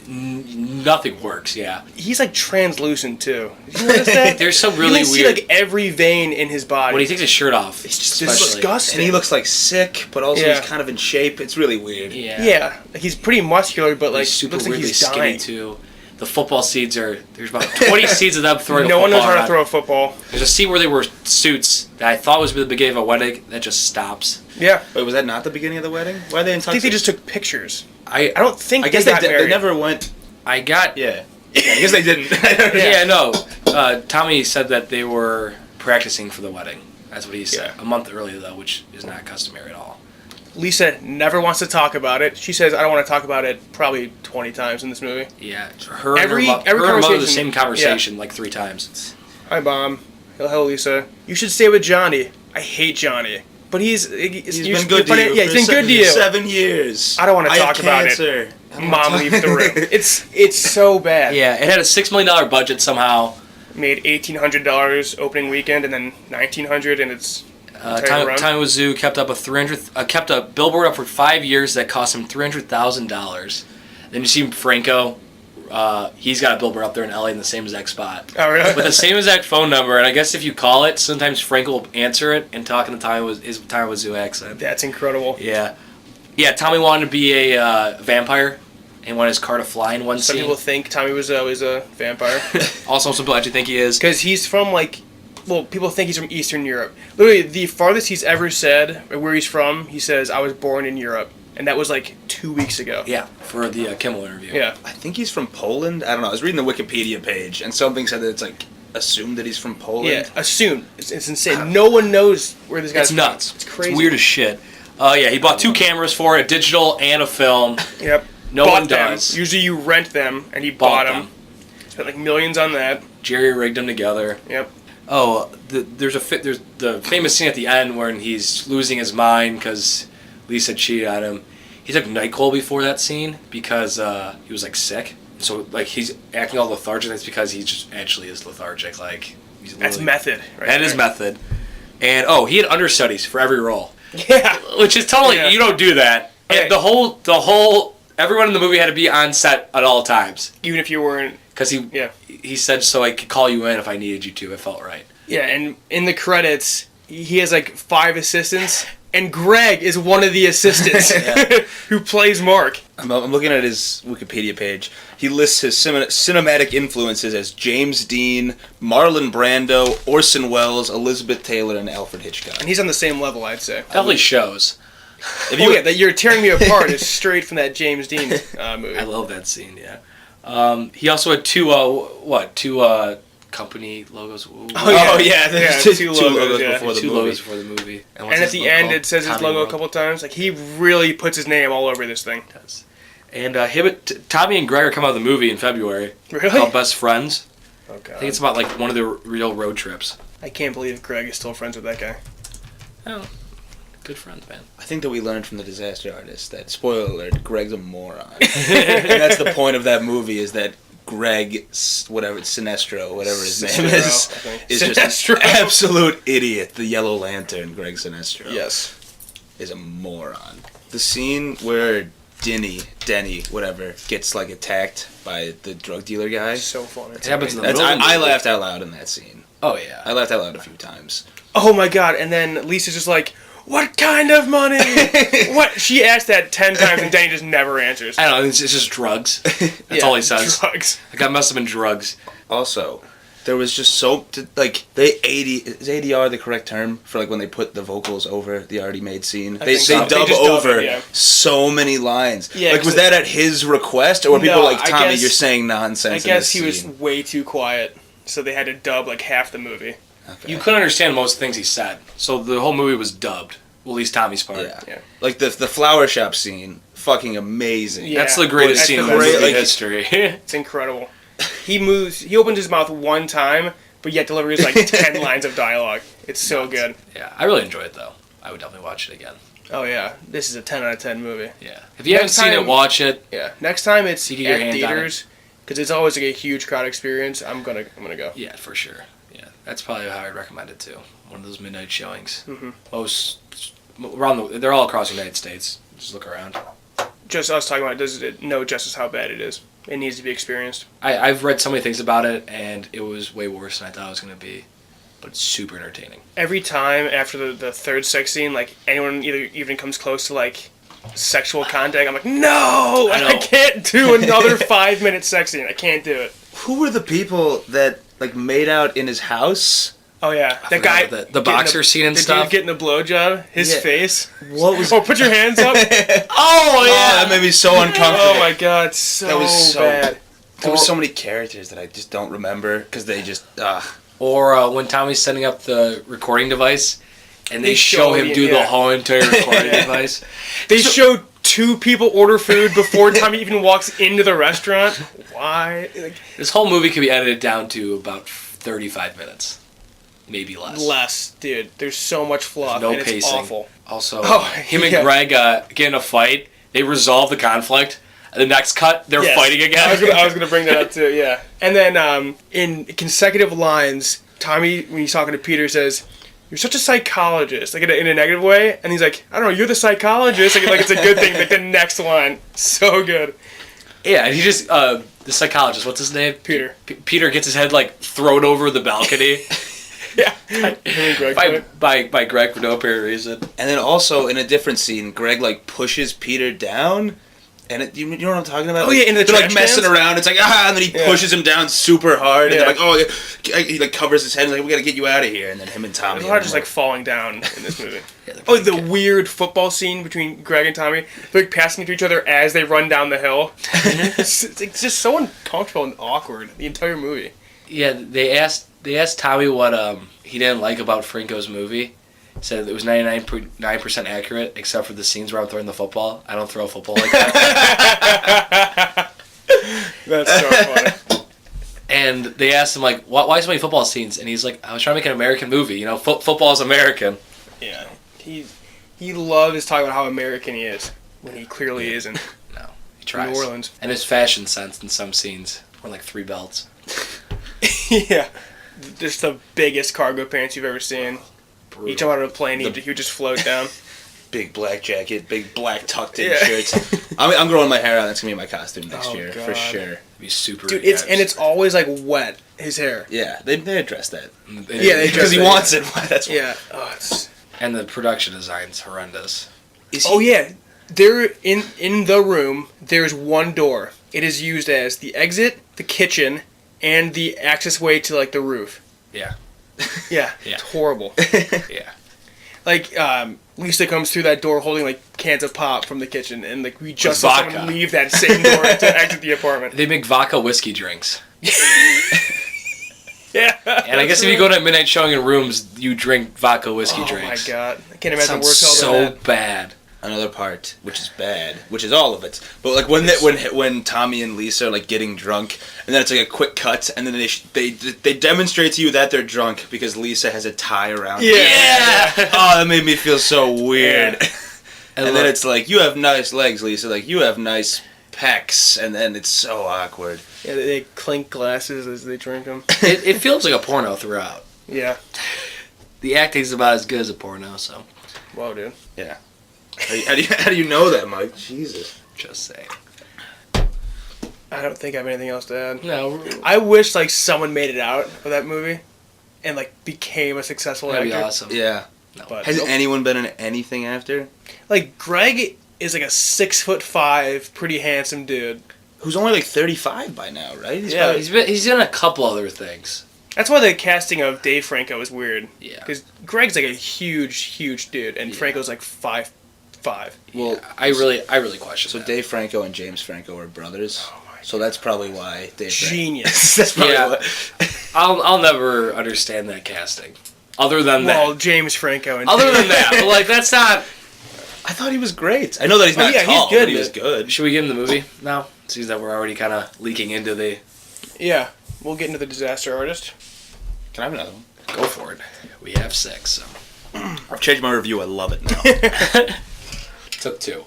nothing works. Yeah. He's translucent too. Did you notice that? There's some really you can see every vein in his body when he takes his shirt off. It's just disgusting. And he looks sick, but also he's kind of in shape. It's really weird. Yeah. He's pretty muscular, but he's super looks like weirdly he's skinny dying. Too. The football seeds there's about 20 seeds of them throwing no a football. one knows how to throw a football. There's a scene where they were suits that I thought was the beginning of a wedding that just stops. Yeah. Wait, was that not the beginning of the wedding? Why are they in tuxedos? I think they just took pictures. I don't think I guess they never went. I got... Yeah. I guess they didn't. Yeah, no. Tommy said that they were practicing for the wedding. That's what he said. A month earlier, though, which is not customary at all. Lisa never wants to talk about it. She says, I don't want to talk about it probably 20 times in this movie. Yeah. Her every and her conversation, the same conversation 3 times. Hi, Mom. Hello, Lisa. You should stay with Johnny. I hate Johnny. But he's been good to you. Yeah, he's been good to you. 7 years. I don't want to talk about it. Mom, leave the room. It's so bad. Yeah, it had a $6 million budget somehow. Made $1,800 opening weekend and then $1,900 and it's... Tommy Wiseau kept a billboard up for 5 years that cost him $300,000. Then you see Franco, he's got a billboard up there in LA in the same exact spot. Oh, really? With the same exact phone number, and I guess if you call it, sometimes Franco will answer it and talk in the Tommy Wiseau accent. That's incredible. Yeah. Yeah, Tommy wanted to be a vampire and wanted his car to fly in one scene. Some people think Tommy Wiseau is a vampire. Also, some people actually think he is. Because he's from people think he's from Eastern Europe. Literally, the farthest he's ever said where he's from, he says, I was born in Europe. And that was 2 2 weeks ago. Yeah, for the Kimmel interview. Yeah. I think he's from Poland. I don't know. I was reading the Wikipedia page, and something said that it's like assumed that he's from Poland. Yeah, assumed. It's insane. No one knows where this guy's It's nuts. from. It's crazy. It's weird as shit. Yeah, he bought 2 cameras for it, a digital and a film. Yep. No Bought one them. does. Usually you rent them, and he bought them. Spent like millions on that. Jerry rigged them together. Yep. Oh, there's the famous scene at the end when he's losing his mind because Lisa cheated on him. He took NyQuil before that scene because he was like sick. So like he's acting all lethargic. That's because he just actually is lethargic. Like that's method. Right that is method. And he had understudies for every role. Yeah. Which is totally you don't do that. Okay. And the whole everyone in the movie had to be on set at all times. Even if you weren't. Because he said so I could call you in if I needed you to. It felt right. Yeah, and in the credits, he has like 5 assistants, and Greg is one of the assistants who plays Mark. I'm looking at his Wikipedia page. He lists his cinematic influences as James Dean, Marlon Brando, Orson Welles, Elizabeth Taylor, and Alfred Hitchcock. And he's on the same level, I'd say. Definitely shows. That You're Tearing Me Apart is straight from that James Dean movie. I love that scene, yeah. He also had 2 company logos. There's 2 logos before the movie. And at the end, it says his logo a couple times. Like, he really puts his name all over this thing. He does. And Tommy and Greg are coming out of the movie in February. Really? Called Best Friends. Oh, God. I think it's about like one of their real road trips. I can't believe Greg is still friends with that guy. Oh, good friends, man. I think that we learned from the Disaster Artist that, spoiler alert, Greg's a moron. And that's the point of that movie, is that Greg, Sinestro, whatever his name is just an absolute idiot. The Yellow Lantern, Greg Sinestro. Yes. Is a moron. The scene where Denny, whatever, gets like attacked by the drug dealer guy. So funny. It happens in the middle of the I movie. laughed out loud in that scene. Oh, yeah. I laughed out loud a few times. Oh my God! And then Lisa's just like, "What kind of money?" What? She asked that 10 times, and Danny just never answers. I don't know. It's just drugs. That's all he says. Drugs. The guy must have been drugs. Also, there was just so like is ADR the correct term for like when they put the vocals over the already made scene? They so. dub They just over dub it, so many lines. Yeah, like was that at his request, or were people No, like, I Tommy, guess- you're saying nonsense? I guess in he this was scene. way too quiet, so they had to dub like half the movie. Okay. You couldn't understand most things he said. So the whole movie was dubbed. Well, at least Tommy's part. Yeah. Like the flower shop scene, fucking amazing. Yeah. That's the greatest That's scene the in movie great- like, history. It's incredible. He opens his mouth one time, but yet delivers like 10 lines of dialogue. It's so good. Yeah, I really enjoyed it, though. I would definitely watch it again. Oh yeah, this is a 10 out of 10 movie. Yeah. If you haven't Next seen it, time- watch it. Yeah. Next time it's You get your at hands on theaters, because it's always like a huge crowd experience. I'm gonna go. Yeah, for sure. Yeah, that's probably how I'd recommend it, too. One of those midnight showings. Mm-hmm. Most they're all across the United States. Just look around. Just us talking about it doesn't know just as how bad it is. It needs to be experienced. I've read so many things about it, and it was way worse than I thought it was going to be. But it's super entertaining. Every time after the third sex scene, like anyone even comes close to like sexual contact, I'm like, no, I can't do another 5-minute sex scene. I can't do it. Who were the people that like made out in his house? Oh yeah, that guy, the boxer scene and the stuff. dude getting the blowjob, his face. What was? Oh, put your hands up. Oh yeah, that made me so uncomfortable. Oh my god, so That was so bad. There was so many characters that I just don't remember because they just. Or when Tommy's setting up the recording device, and they show him it, do the whole entire recording device. They show 2 people order food before Tommy even walks into the restaurant. Why? Like, This whole movie could be edited down to about 35 minutes. Maybe less. dude. There's so much fluff, No and it's pacing. awful. Also, Oh, him and Greg get in a fight. They resolve the conflict. And the next cut, they're Yes. fighting again. I was gonna bring that up too. Yeah. And then in consecutive lines, Tommy, when he's talking to Peter, says, "You're such a psychologist," like in a negative way, and he's like, "I don't know, you're the psychologist," like it's a good thing. Like the next line, so good. Yeah, and he just the psychologist. What's his name? Peter. Peter gets his head like thrown over the balcony. Yeah. Him and Greg by Greg for no apparent reason. And then also in a different scene, Greg like pushes Peter down, And you know what I'm talking about? Oh, yeah, in the they're like trash messing cans? around. It's like, and then he pushes him down super hard. And they're like, oh, he like covers his head. And like, we got to get you out of here. And then him and Tommy. There's a lot of just like falling down in this movie. The weird football scene between Greg and Tommy. They're like passing to each other as they run down the hill. It's just so uncomfortable and awkward, the entire movie. Yeah, they asked Tommy what he didn't like about Franco's movie. Said it was 99% accurate, except for the scenes where I'm throwing the football. I don't throw a football like that. That's so funny. And they asked him, like, why so many football scenes? And he's like, I was trying to make an American movie. You know, football's American. Yeah. He loves talking about how American he is, when he clearly isn't. No, he tries. New Orleans. And his fashion sense in some scenes were like 3 belts. Yeah. Just the biggest cargo pants you've ever seen. Brutal. Each time out of a plane, he would just float down. Big black jacket, big black tucked in shirts. I'm growing my hair out. That's gonna be my costume next year for sure. It'd be super. Dude, it's always like wet. His hair. Yeah, they address that. They because he wants it. That's why. Yeah. Oh, it's... And the production design's horrendous. Yeah. There in the room, there's one door. It is used as the exit, the kitchen, and the access way to like the roof. Yeah. Yeah. It's horrible. Yeah. Like, Lisa comes through that door holding, like, cans of pop from the kitchen, and, like, we just saw someone leave that same door to exit the apartment. They make vodka whiskey drinks. Yeah. And I guess if you go to a midnight showing in rooms, you drink vodka whiskey drinks. Oh, my God. I can't imagine Sounds worse so than that. bad. Another part, which is bad, which is all of it. But like when Tommy and Lisa are like getting drunk, and then it's like a quick cut, and then they demonstrate to you that they're drunk because Lisa has a tie around. Yeah. Oh, that made me feel so weird. Yeah. And then it's like, you have nice legs, Lisa. Like, you have nice pecs, and then it's so awkward. Yeah, they clink glasses as they drink them. It feels like a porno throughout. Yeah. The acting's about as good as a porno, so. Wow, dude. Yeah. How do you know that, Mike? Jesus. Just saying. I don't think I have anything else to add. No. I wish, like, someone made it out of that movie and, like, became a successful That'd actor. be awesome. Yeah. No. But Has anyone been in anything after? Like, Greg is like a 6'5", pretty handsome dude. Who's only like 35 by now, right? Yeah. He's done a couple other things. That's why the casting of Dave Franco is weird. Yeah. Because Greg's like a huge dude, and Franco's like 5'5". Well, I really question So that. Dave Franco and James Franco are brothers. So that's probably why Dave Genius. That's probably Yeah. why. I'll never understand that casting. Other than Well, that. James Franco and Other than that. But, like, that's not... I thought he was great. I know that he's not he's tall, good, but he was but- good. Should we get in the movie now? Seems that we're already kind of leaking into the... Yeah, we'll get into the Disaster Artist. Can I have another one? Go for it. We have 6, so... I've changed my review. I love it now. Took 2.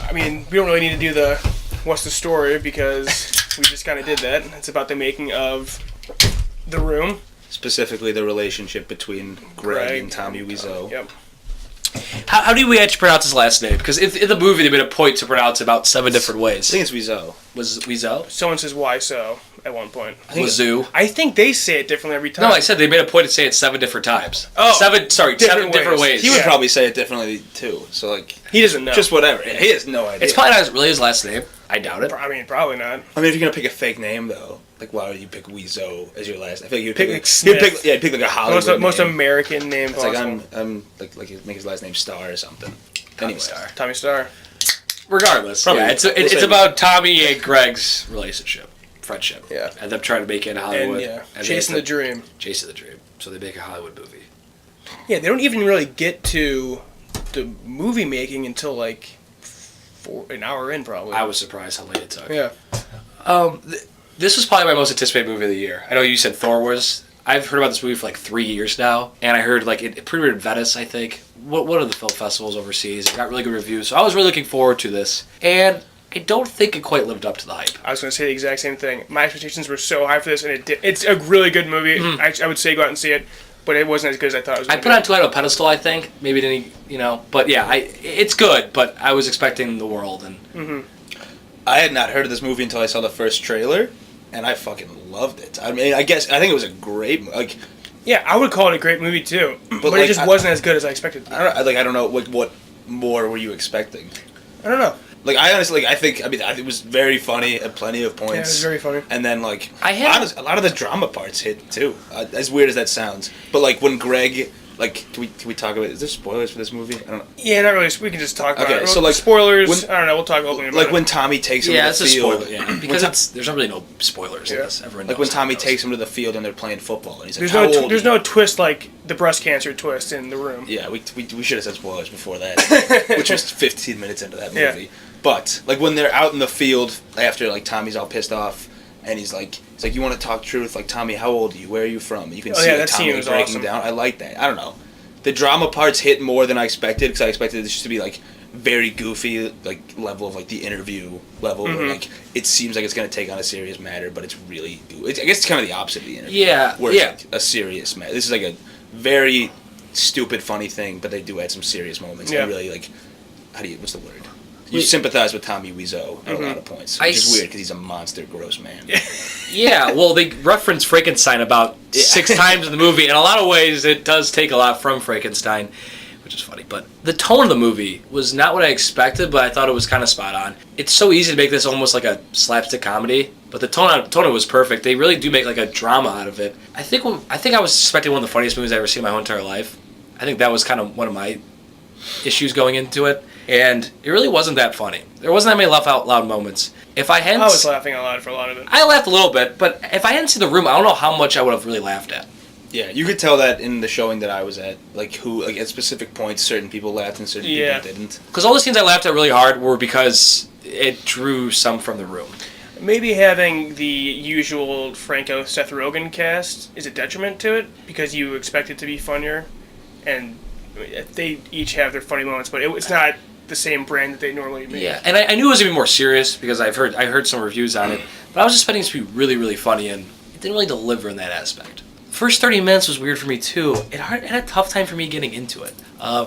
I mean, we don't really need to do the what's the story because we just kind of did that. It's about the making of The Room. Specifically, the relationship between Greg and Tommy Wiseau. Yep. How do we actually pronounce his last name? Because in the movie they made a point to pronounce it about 7 different I ways. think it's Wiseau. Was it Wiseau? Someone says why so at one point. Wazoo? I think they say it differently every time. No, I said they made a point to say it 7 different times. Oh, 7 different ways. ways. He would Yeah. probably say it differently too. So like, He doesn't know. just whatever. He has no idea. It's probably not really his last name. I doubt it. I mean, probably not. I mean, if you're gonna pick a fake name though, like why would you pick Wiseau as your last? I feel like you'd Pick pick like Smith. you'd pick like a Hollywood Most name. American name It's like possible. I'm like make his last name Star or something. Anyway. Star. Tommy Starr. Regardless, Probably. yeah, it's We'll say- about Tommy and Greg's relationship, friendship. Yeah. And them trying to make it in And Hollywood. yeah, And chasing they the dream. Chasing the dream. So they make a Hollywood movie. Yeah, they don't even really get to the movie making until like an hour in, probably. I was surprised how late it took. Yeah. This was probably my most anticipated movie of the year. I know you said Thor was. I've heard about this movie for like 3 years now, and I heard like it premiered in Venice, I think. One of the film festivals overseas. It got really good reviews, so I was really looking forward to this. And I don't think it quite lived up to the hype. I was going to say the exact same thing. My expectations were so high for this, and it did. It's a really good movie. I would say go out and see it, but it wasn't as good as I thought it was I going put to it on too high of a pedestal, I think. Maybe it didn't, but yeah, it's good. But I was expecting the world, and I had not heard of this movie until I saw the first trailer, and I fucking loved it. I mean, I think it was a great like. Yeah, I would call it a great movie too, but like, it just wasn't as good as I expected. I don't know what more were you expecting? I don't know. Like, I honestly, like, I think it was very funny at plenty of points. Yeah, it was very funny. And then, like, a lot of the drama parts hit, too. As weird as that sounds. But, like, when Greg, like, can we talk about, is there spoilers for this movie? I don't know. Yeah, not really. We can just talk about it. Okay, so, like, spoilers, I don't know, we'll talk openly about it. Like, when Tommy takes him to the field. It's a spoiler, yeah. Because there's not really no spoilers in this. Everyone like, knows when Tommy takes him to the field and they're playing football, and he's like, there's no twist like the breast cancer twist in The Room. Yeah, we should have said spoilers before that, which was 15 minutes into that movie. Yeah. But, like, when they're out in the field after, like, Tommy's all pissed off, and he's like, you want to talk truth? Like, Tommy, how old are you? Where are you from? And you can see that Tommy was breaking awesome. down. I like that. I don't know. The drama parts hit more than I expected, because I expected this just to be, like, very goofy, like, level of, like, the interview level. Where, like, it seems like it's going to take on a serious matter, but it's really... I guess it's kind of the opposite of the interview. Yeah, where it's like a serious matter. This is, like, a very stupid, funny thing, but they do add some serious moments. Yeah. And really, like... what's the word? You sympathize with Tommy Wiseau at a lot of points, which is weird because he's a monster, gross man. Yeah, well, they reference Frankenstein about 6 times in the movie. In a lot of ways, it does take a lot from Frankenstein, which is funny. But the tone of the movie was not what I expected, but I thought it was kind of spot on. It's so easy to make this almost like a slapstick comedy, but the tone of it was perfect. They really do make like a drama out of it. I think I was expecting one of the funniest movies I've ever seen in my whole entire life. I think that was kind of one of my issues going into it. And it really wasn't that funny. There wasn't that many laugh out loud moments. I was laughing out loud for a lot of it. I laughed a little bit, but if I hadn't seen The Room, I don't know how much I would have really laughed at. Yeah, you could tell that in the showing that I was at. Like, at specific points, certain people laughed and certain people didn't. Because all the scenes I laughed at really hard were because it drew some from The Room. Maybe having the usual Franco Seth Rogen cast is a detriment to it, because you expect it to be funnier, and they each have their funny moments, but it's not the same brand that they normally make. Yeah, and I knew it was going to be more serious because I heard some reviews on it, but I was expecting it to be really, really funny, and it didn't really deliver in that aspect. First 30 minutes was weird for me too. It had a tough time for me getting into it.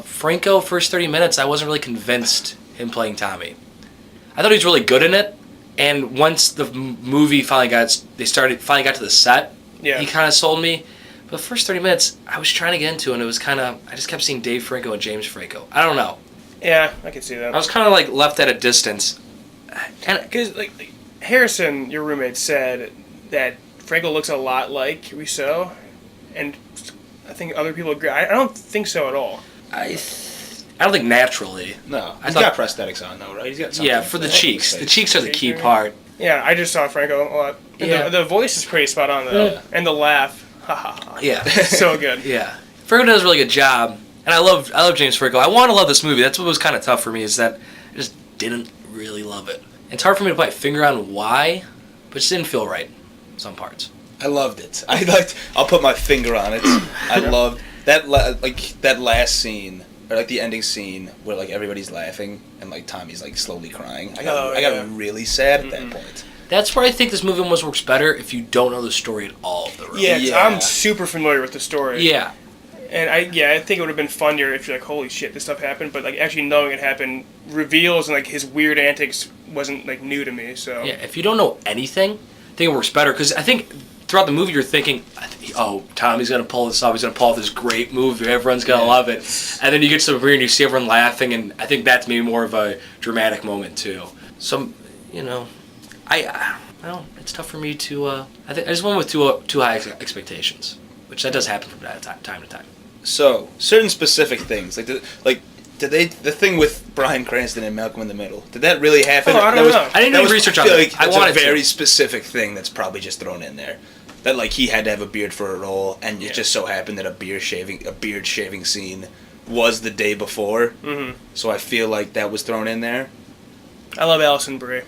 Franco, first 30 minutes, I wasn't really convinced him playing Tommy. I thought he was really good in it, and once the movie finally got to the set, he kind of sold me. But the first 30 minutes, I was trying to get into it, and it was kind of... I just kept seeing Dave Franco and James Franco. I don't know. Yeah, I can see that. I was kind of, like, left at a distance. Because, like, Harrison, your roommate, said that Franco looks a lot like Wiseau, and I think other people agree. I don't think so at all. I don't think naturally. No. He's got prosthetics on, though, right? He's got something. Yeah, for the cheeks. The cheeks are the key part. Yeah, I just saw Franco a lot. And the voice is pretty spot on, though. Yeah. And the laugh. Yeah. So good. Yeah. Franco does a really good job. And I love James Franco. I want to love this movie. That's what was kind of tough for me, is that I just didn't really love it. It's hard for me to put my finger on why, but it just didn't feel right in some parts. I loved it. I'll put my finger on it. I loved that last scene, or like the ending scene where like everybody's laughing and like Tommy's like slowly crying. I got really sad at that point. That's where I think this movie almost works better if you don't know the story at all of The Room. Yeah, I'm super familiar with the story. Yeah. And I think it would have been funnier if you're like, holy shit, this stuff happened, but like actually knowing it happened, reveals and like his weird antics wasn't like new to me. So yeah, if you don't know anything, I think it works better, because I think throughout the movie you're thinking, oh, Tommy's gonna pull this off, he's gonna pull off this great movie, everyone's gonna love it, and then you get to the movie and you see everyone laughing, and I think that's maybe more of a dramatic moment too. So, well, it's tough for me to. I just went with too high expectations, which that does happen from time to time. So certain specific things, did the thing with Bryan Cranston and Malcolm in the Middle, did that really happen? Oh, I don't know. I didn't do research on it. I wanted a very specific thing that's probably just thrown in there. That like he had to have a beard for a role, and it just so happened that a beard shaving scene was the day before. Mm-hmm. So I feel like that was thrown in there. I love Alison Brie.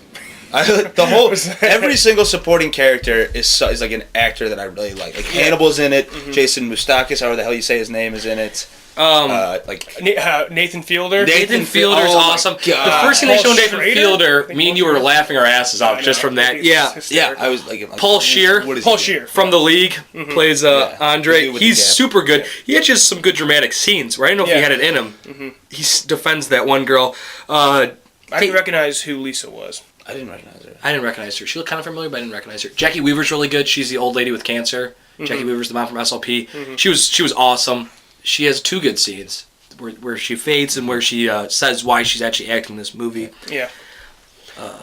Every single supporting character is like an actor that I really like. Like Hannibal's in it. Mm-hmm. Jason Moustakis, however the hell you say his name, is in it. Nathan Fielder. Nathan Fielder's awesome. The first thing they showed Nathan Fielder, me and you were laughing our asses off just from that. Yeah. I was like, Paul Scheer. Paul Scheer from The League plays Andre. He's super good. He had just some good dramatic scenes where I didn't know if he had it in him. Mm-hmm. He defends that one girl. I didn't recognize who Lisa was. I didn't recognize her. I didn't recognize her. She looked kind of familiar, but I didn't recognize her. Jackie Weaver's really good. She's the old lady with cancer. Mm-hmm. Jackie Weaver's the mom from SLP. Mm-hmm. She was awesome. She has 2 good scenes where she fades and where she says why she's actually acting in this movie. Yeah.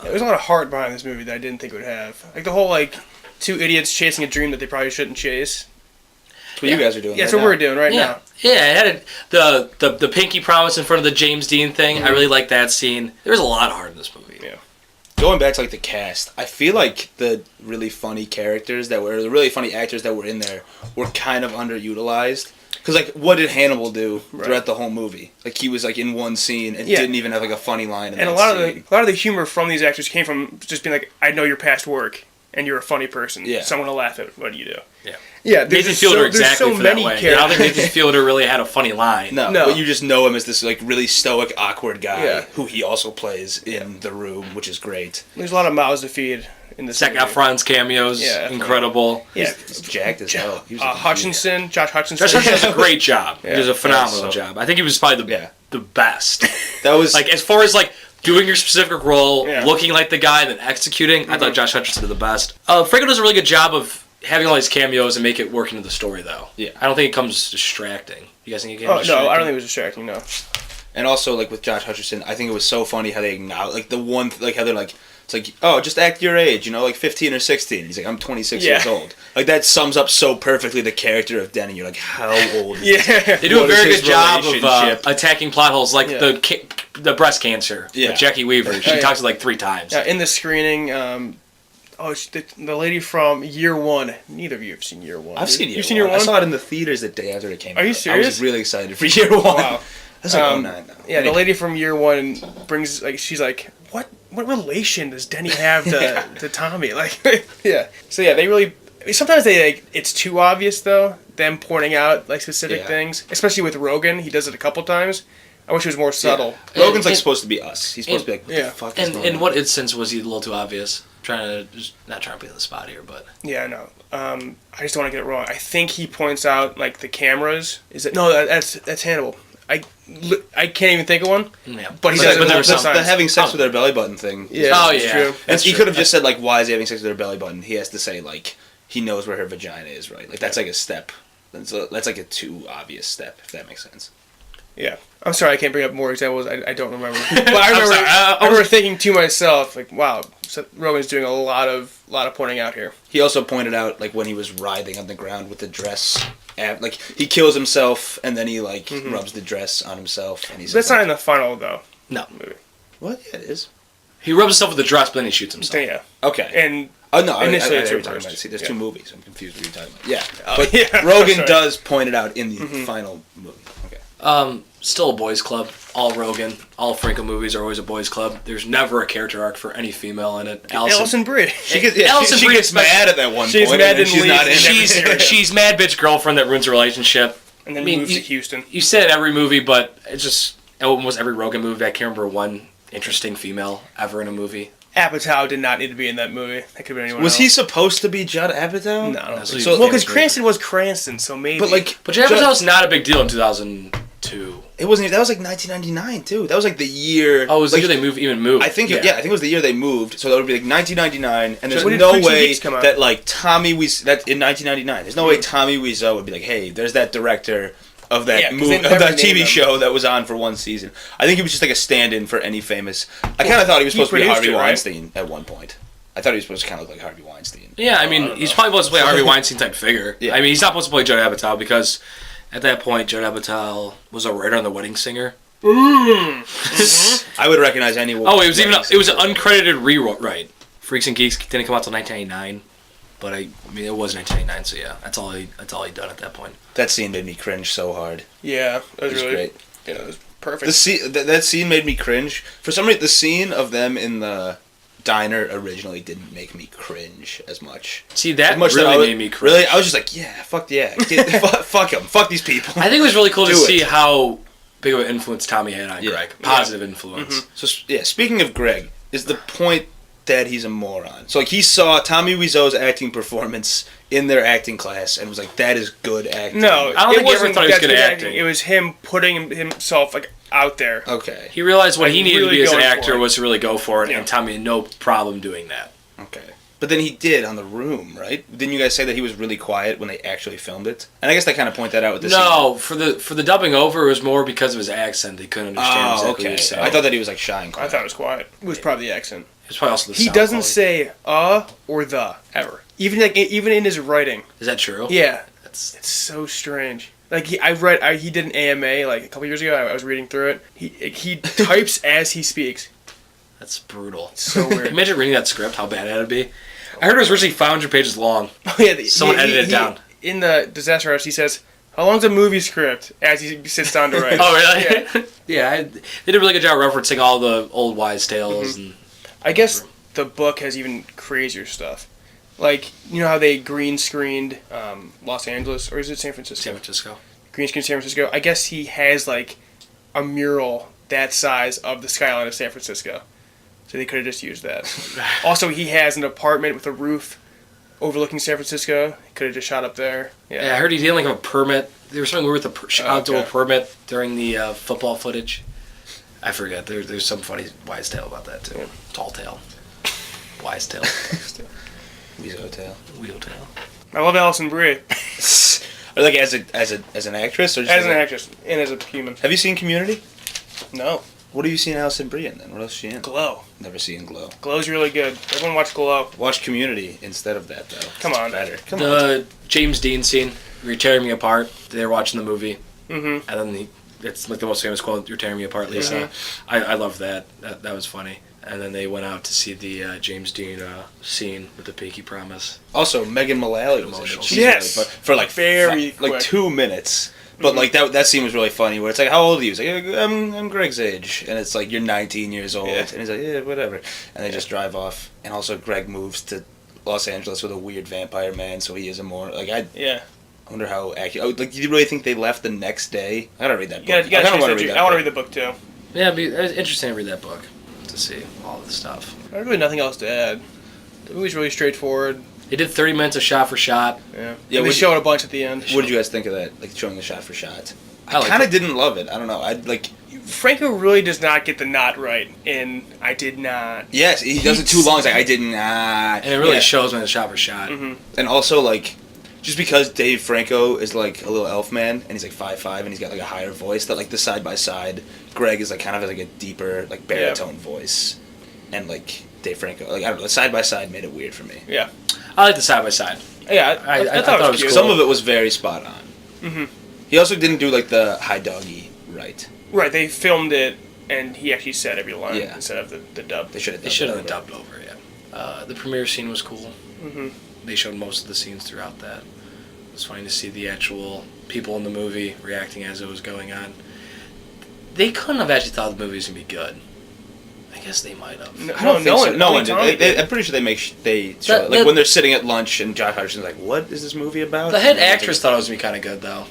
There's a lot of heart behind this movie that I didn't think it would have. Like the whole like two idiots chasing a dream that they probably shouldn't chase. That's what you guys are doing. Yeah, that's what we're doing right now. Yeah, it had the pinky promise in front of the James Dean thing. I really like that scene. There was a lot of heart in this movie. Yeah. Going back to like the cast, I feel like the really funny characters the really funny actors that were in there were kind of underutilized. Because like, what did Hannibal do throughout the whole movie? Like he was like in one scene and didn't even have like a funny line. In and that a lot of the humor from these actors came from just being like, I know your past work and you're a funny person. Yeah. So I'm gonna laugh at what you do. Yeah. Yeah. Nathan Fielder exactly so for many that way. characters. I don't think Nathan Fielder really had a funny line. No, but you just know him as this like really stoic, awkward guy who he also plays in The Room, which is great. There's a lot of mouths to feed in this. Zac Efron's cameos, incredible. Yeah, he's jacked as hell. Josh Hutcherson. Josh Hutcherson does a great job. He does a phenomenal so job. I think he was probably the best. That was like as far as like doing your specific role, looking like the guy, then executing. I thought Josh Hutcherson did the best. Franco does a really good job of having all these cameos and make it work into the story, though. Yeah, I don't think it comes distracting. You guys think it came distracting? No, I don't think it was distracting. No. And also, like with Josh Hutcherson, I think it was so funny how they acknowledge, like the one, like how they're like, it's like, oh, just act your age, you know, like 15 or 16. He's like, I'm 26 years old. Like that sums up so perfectly the character of Denny. You're like, how old? Is this? They do a very good job of attacking plot holes, like the breast cancer. With Jackie Weaver. She talks it like 3 times. Yeah, in the screening. The lady from Year One. Neither of you have seen Year One. I've seen Year One. You've seen Year One? I saw it in the theaters the day after it came out. Are you serious? I was really excited for Year One. Wow. That's like 09 now. Yeah, the lady from Year One brings like she's like, what relation does Denny have to Tommy? Like, yeah. So yeah, they really. Sometimes they like it's too obvious though. Them pointing out like specific things, especially with Rogan. He does it a couple times. I wish it was more subtle. Yeah. Rogan's like supposed to be us. He's supposed to be like, what the fuck is going on? In what instance was he a little too obvious? Not trying to be on the spot here, but yeah, I know. I just don't want to get it wrong. I think he points out like the cameras. That's Hannibal. I can't even think of one. Yeah. But he says the having sex with their belly button thing. Yeah, it's true. And he could have just said like, why is he having sex with her belly button? He has to say like he knows where her vagina is, right? Like that's like a step. That's like a too obvious step, if that makes sense. Yeah, I'm sorry I can't bring up more examples. I don't remember. But I remember thinking to myself like, wow, so Rogan's doing a lot of pointing out here. He also pointed out like when he was writhing on the ground with the dress. Like he kills himself and then he like rubs the dress on himself. And that's not in the final though. No. Movie. What? Yeah, it is. He rubs himself with the dress, but then he shoots himself. Yeah. Okay. And no, initially it's reversed. See, there's 2 movies. I'm confused what you're talking about. Yeah, but Rogan does point it out in the final movie. Okay. Still a boys' club. All Rogan, all Franco movies are always a boys' club. There's never a character arc for any female in it. Alison Brie. She gets mad at that one she's point. Mad and she's not in she's mad bitch girlfriend that ruins a relationship. And then moves to Houston. You said every movie, but it's just almost every Rogan movie. I can't remember one interesting female ever in a movie. Apatow did not need to be in that movie. That could have been anyone Was else. he supposed to be Judd Apatow? No, I don't think so. Well, because Cranston was Cranston, so maybe. But Judd Apatow's not a big deal in 2002. It wasn't. That was like 1999 too. That was like the year. Oh, it was the year they moved. I think. I think it was the year they moved. So that would be like 1999. And there's no way that like Tommy Wiseau that in 1999. There's no way Tommy Wiseau would be like, hey, there's that director of that movie, of that TV show that was on for one season. I think he was just like a stand-in for any famous. I kind of thought he was supposed to be Harvey Weinstein at one point. I thought he was supposed to kind of look like Harvey Weinstein. Yeah, I mean, he's probably supposed to play a Harvey Weinstein type figure. Yeah. I mean, he's not supposed to play Judd Apatow because at that point, Judd Apatow was a writer on The Wedding Singer. I would recognize anyone. Oh, it was an uncredited rewrite. Freaks and Geeks didn't come out until 1999. But I mean, it was 1999, so yeah, that's all he done at that point. That scene made me cringe so hard. Yeah, it was really great. Yeah, it was perfect. That scene made me cringe. For some reason, the scene of them in the diner originally didn't make me cringe as much. See, that really made me cringe. Really, I was just like, yeah, fuck yeah, fuck them, fuck these people. I think it was really cool to see how big of an influence Tommy had on Greg. Positive influence. Mm-hmm. So yeah, speaking of Greg, is the point that he's a moron. So like he saw Tommy Wiseau's acting performance in their acting class and was like, that is good acting. No, I don't think he ever thought he was good at acting. It was him putting himself like out there. Okay. He realized what he needed to be as an actor was to really go for it, and Tommy had no problem doing that. Okay. But then he did on The Room, right? Didn't you guys say that he was really quiet when they actually filmed it? And I guess they kind of point that out with this. No, for the dubbing over, it was more because of his accent. They couldn't understand exactly what he was saying. I thought that he was like shy and quiet. I thought it was quiet. It was probably the accent. It's probably also the He sound doesn't quality. say or the ever. Even in his writing. Is that true? Yeah. That's It's so strange. Like he did an AMA like a couple years ago. I was reading through it. He types as he speaks. that's brutal. So weird. Imagine reading that script. How bad that'd be. I heard it was originally 500 pages long. Oh, yeah, Someone edited it down. In the Disaster Artist, he says, "How long's a movie script?" As he sits down to write. Oh really? Yeah. Yeah. They did a really good job referencing all the old wise tales and. I guess the book has even crazier stuff. Like, you know how they green screened Los Angeles, or is it San Francisco? San Francisco. Green screen San Francisco. I guess he has like a mural that size of the skyline of San Francisco. So they could have just used that. Also, he has an apartment with a roof overlooking San Francisco. He could have just shot up there. Yeah, I heard he didn't like have a permit. There was something weird with the outdoor okay. permit during the football footage. I forget. There's some funny wise tale about that too. Yeah. Tall tale. Wise tale. Wiseau tale. Wheel tale. I love Alison Brie Or like as an actress, or just as an actress and as a human. Have you seen Community? No. What have you seen Alison Brie in then? What else is she in? Glow. Never seen Glow. Glow's really good. Everyone watch Glow. Watch Community instead of that though. Come on. Better. Come on. The James Dean scene. You're tearing me apart. They're watching the movie. Mm-hmm. And then it's like the most famous quote. You're tearing me apart, Lisa. I love that. That was funny. And then they went out to see the James Dean scene with the Pinky Promise. Also, Megan Mullally was in Emotional. it. She's Yes. really for like Very like quick. 2 minutes. But like that scene was really funny. Where it's like, how old are you? He's like, I'm Greg's age, and it's like you're 19 years old, Yeah. and he's like, yeah, whatever. And they just drive off. And also, Greg moves to Los Angeles with a weird vampire man, so he is a more like I wonder how accurate. Oh, like, do you really think they left the next day? I gotta read that book. You gotta I kinda wanna read that I want to book. read the book too. Yeah, it's interesting to read that book to see all the stuff. I have really nothing else to add. The movie's really straightforward. They did 30 minutes of shot for shot. Yeah. Yeah, And they would- show it a bunch at the end. What did you guys think of that? Like showing the shot for shot. I like kind of it. didn't love it. I don't know. I like. Franco really does not get the knot right, and I did not. Yes, he does it too long. It's like I did not. And it really Yeah. shows when it's shot for shot. And also, like, just because Dave Franco is like a little elf man and he's like 5'5" and he's got like a higher voice, that like the side by side, Greg is like kind of like a deeper like baritone voice, and like Dave Franco, like I don't know, the side by side made it weird for me. Yeah. I like the side by side. Yeah, I thought it was cute. Some of it was very spot on. He also didn't do like the high doggy right. Right, they filmed it, and he actually said every line Yeah. instead of the dub. They should have. They should have dubbed over, yeah. The premiere scene was cool. They showed most of the scenes throughout that. It was funny to see the actual people in the movie reacting as it was going on. They couldn't have actually thought the movie was going to be good. I guess they might have. I don't think so. No only one Tommy did. I'm pretty sure they show it. Like when they're sitting at lunch and Josh Hutcherson's like, "What is this movie about?" The head actress thought it was going to be kind of good, though.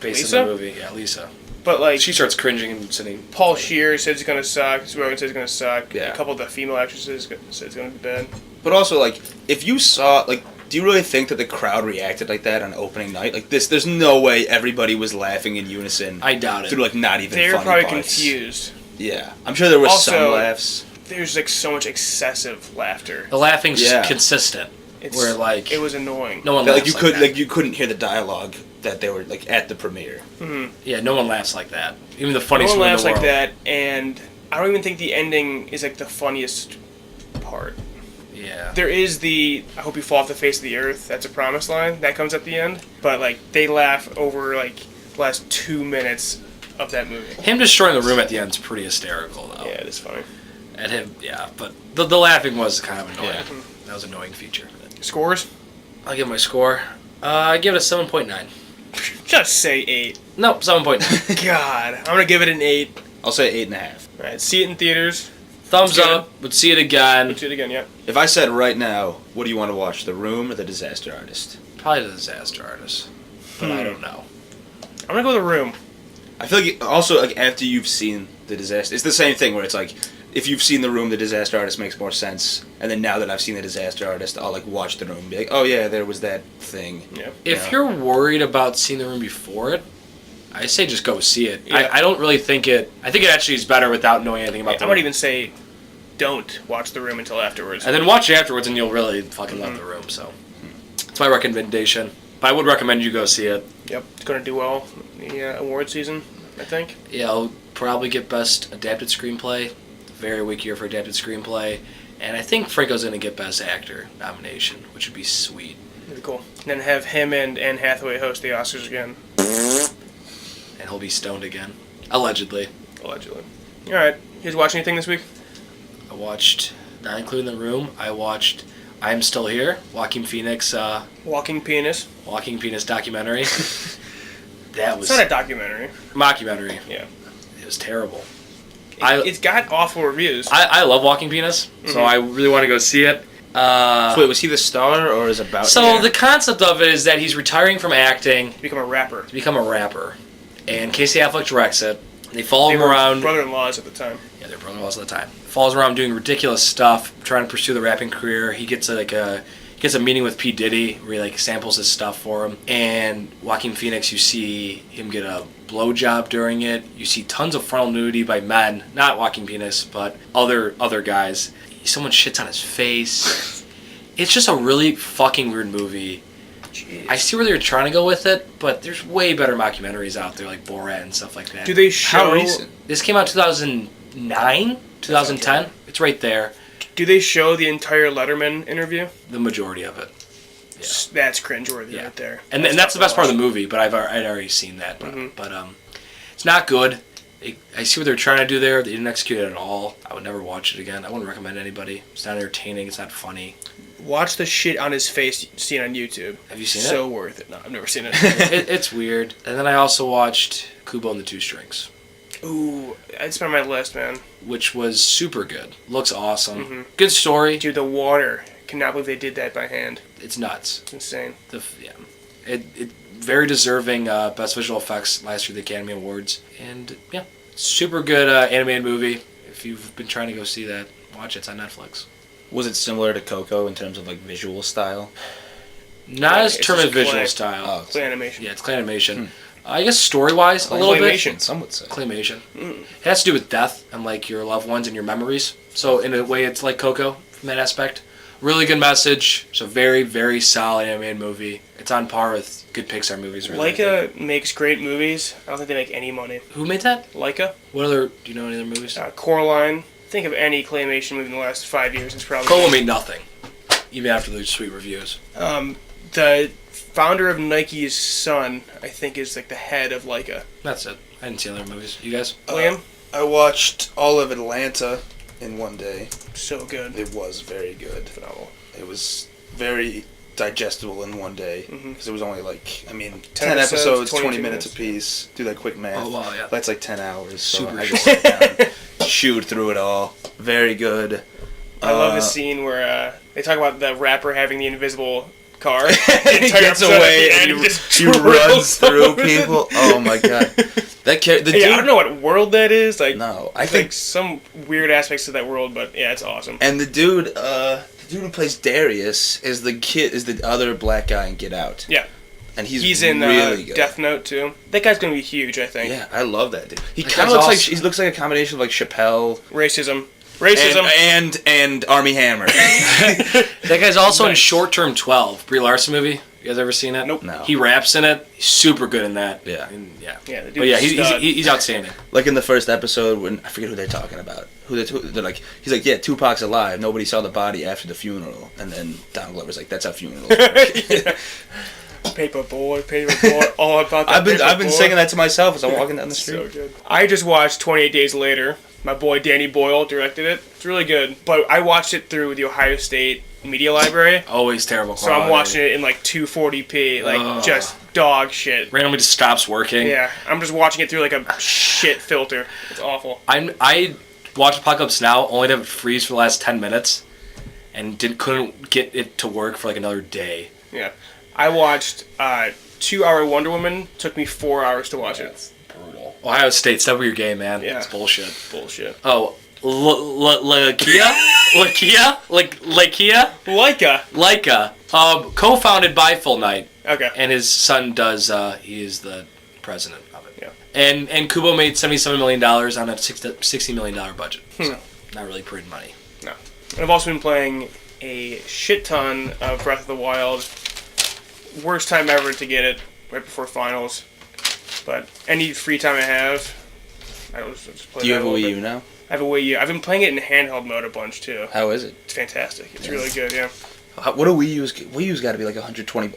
Based Lisa? on the movie. Yeah, Lisa. But like, She starts cringing and sitting. Paul Scheer says it's gonna suck. Rogan says it's gonna suck. Yeah. A couple of the female actresses said it's gonna be bad. But also, like, if you saw, like, do you really think that the crowd reacted like that on opening night? Like this, there's no way everybody was laughing in unison. I doubt it. Through like not even. They're funny probably parts. confused. Yeah, I'm sure there was Also, some laughs. There's like so much excessive laughter. The laughing's Yeah. consistent. Where like it was annoying. no one That, laughs like you could that. like you couldn't hear the dialogue that they were like at the premiere. Yeah, no one laughs like that. Even the No funniest one one in laughs the like world. that, and I don't even think the ending is like the funniest part. Yeah. There is the "I hope you fall off the face of the earth." That's a promise line that comes at the end, but like they laugh over like the last 2 minutes of that movie. Him destroying the room at the end is pretty hysterical, though. Yeah, it is funny. At him, yeah. But the laughing was kind of annoying. Yeah. That was an annoying feature. Scores? I'll give my score. I give it a 7.9. Just say 8. Nope, 7.9. God, I'm gonna give it an 8. I'll say 8.5. All right, see it in theaters. Thumbs Good. up. Would see it again. See it again, yeah. If I said right now, what do you want to watch, The Room or The Disaster Artist? Probably the Disaster Artist. But I don't know. I'm gonna go with The Room. I feel like also like after you've seen The Disaster, it's the same thing where it's like if you've seen The Room, The Disaster Artist makes more sense, and then now that I've seen The Disaster Artist, I'll like watch The Room and be like, oh yeah, there was that thing. Yeah. If Yeah. you're worried about seeing the room before it, I say just go see it. Yeah. I don't really think it... I think it actually is better without knowing anything about I the might room. even say, don't watch The Room until afterwards. And then watch it afterwards and you'll really fucking love the room, so... It's my recommendation. But I would recommend you go see it. Yep, it's gonna do well in the award season, I think. Yeah, I'll probably get Best Adapted Screenplay. Very weak year for Adapted Screenplay. And I think Franco's going to get Best Actor nomination, which would be sweet. Really cool. And then have him and Anne Hathaway host the Oscars again. And he'll be stoned again. Allegedly. Allegedly. Alright. You guys watch anything this week? I watched, not including The Room, I watched I'm Still Here, Joaquin Phoenix. Walking Penis. Walking Penis documentary. That was... It's not a documentary. Mockumentary. Yeah. It was terrible. It's got awful reviews. I love Walking Penis, so I really want to go see it. So wait, was he the star or is about? So the concept of it is that he's retiring from acting to become a rapper. And Casey Affleck directs it. They follow him around. Brother-in-laws at the time. Yeah, they're brother-in-laws at the time. Follows around doing ridiculous stuff, trying to pursue the rapping career. He gets a meeting with P. Diddy where he samples his stuff for him. And Joaquin Phoenix, you see him get a blowjob during it. You see tons of frontal nudity by men, not Joaquin Phoenix, but other guys. Someone shits on his face. It's just a really fucking weird movie. Jeez. I see where they're trying to go with it, but there's way better mockumentaries out there like Borat and stuff like that. Do they show... How recent? This came out 2009, 2010. Okay. It's right there. Do they show the entire Letterman interview? The majority of it. Yeah. That's cringeworthy right there. And that's the best part of the movie, but I'd already seen that. But it's not good. I see what they're trying to do there. They didn't execute it at all. I would never watch it again. I wouldn't recommend it to anybody. It's not entertaining. It's not funny. Watch the shit on his face seen on YouTube. Have you seen it? So worth it. No, I've never seen it. It's weird. And then I also watched Kubo and the Two Strings. Ooh, it's been on my list, man. Which was super good. Looks awesome. Good story. Dude, the water. Cannot believe they did that by hand. It's nuts. It's insane. It very deserving Best Visual Effects last year at the Academy Awards. And yeah, super good animated movie. If you've been trying to go see that, watch it. It's on Netflix. Was it similar to Coco in terms of visual style? Not as term of visual style. Oh, clay animation. Yeah, it's clay animation. I guess story-wise, a little claymation, bit. Some would say. Claymation. It has to do with death and your loved ones and your memories. So in a way, it's like Coco from that aspect. Really good message. It's a very, very solid animated movie. It's on par with good Pixar movies. Really, Leica makes great movies. I don't think they make any money. Who made that? Leica. Do you know any other movies? Coraline. Think of any claymation movie in the last 5 years. It's probably... Coco made nothing, even after those sweet reviews. The founder of Nike's son, I think, is the head of Leica. That's it. I didn't see other movies. You guys? Liam? I watched all of Atlanta in one day. So good. It was very good. Phenomenal. It was very digestible in one day. Because it was only 10 episodes, 20 minutes apiece. Do that quick math. Oh, wow, yeah. That's 10 hours. Super so I just sat down, chewed through it all. Very good. I love the scene where they talk about the rapper having the invisible car. He gets away and he runs through people. Oh my god. Dude, I don't know what world that is. No, I think some weird aspects of that world, but yeah, it's awesome. And the dude who plays Darius is the other black guy in Get Out. Yeah. And he's in really good. Death Note too. That guy's gonna be huge, I think. Yeah, I love that dude. He kind of looks like a combination of Chappelle, racism, and Armie Hammer. That guy's also in Short Term 12, Brie Larson movie. You guys ever seen it? Nope. No. He raps in it. He's super good in that. Yeah. Yeah. The But yeah, he's outstanding. Like in the first episode when I forget who they're talking about. They're like, he's like, yeah, Tupac's alive. Nobody saw the body after the funeral. And then Donald Glover's like, that's how funerals work. Paper boy, all about that. I've been singing that to myself as I'm walking down the street. So good. I just watched 28 Days Later. My boy Danny Boyle directed it. It's really good. But I watched it through the Ohio State Media Library. Always terrible quality. So I'm watching it in 240p, just dog shit. Randomly just stops working. Yeah, I'm just watching it through a shit filter. It's awful. I watched Apocalypse Now only to have it freeze for the last 10 minutes, and couldn't get it to work for another day. Yeah, I watched 2-hour Wonder Woman. Took me 4 hours to watch it. Brutal. Ohio State, step up your game, man. Yeah. It's bullshit. Oh, Lakia? Laika. Co-founded by Full Knight. Okay. And his son does, he is the president of it. Yeah. And Kubo made $77 million on a $60 million budget. So, not really pretty money. No. And I've also been playing a shit ton of Breath of the Wild. Worst time ever to get it, right before finals. But any free time I have, I don't just play. Do you have a Wii U now? have a Wii U. I've been playing it in handheld mode a bunch too. How is it? It's fantastic. It's really good. Yeah. What do Wii U's? Wii U's got to be like 120.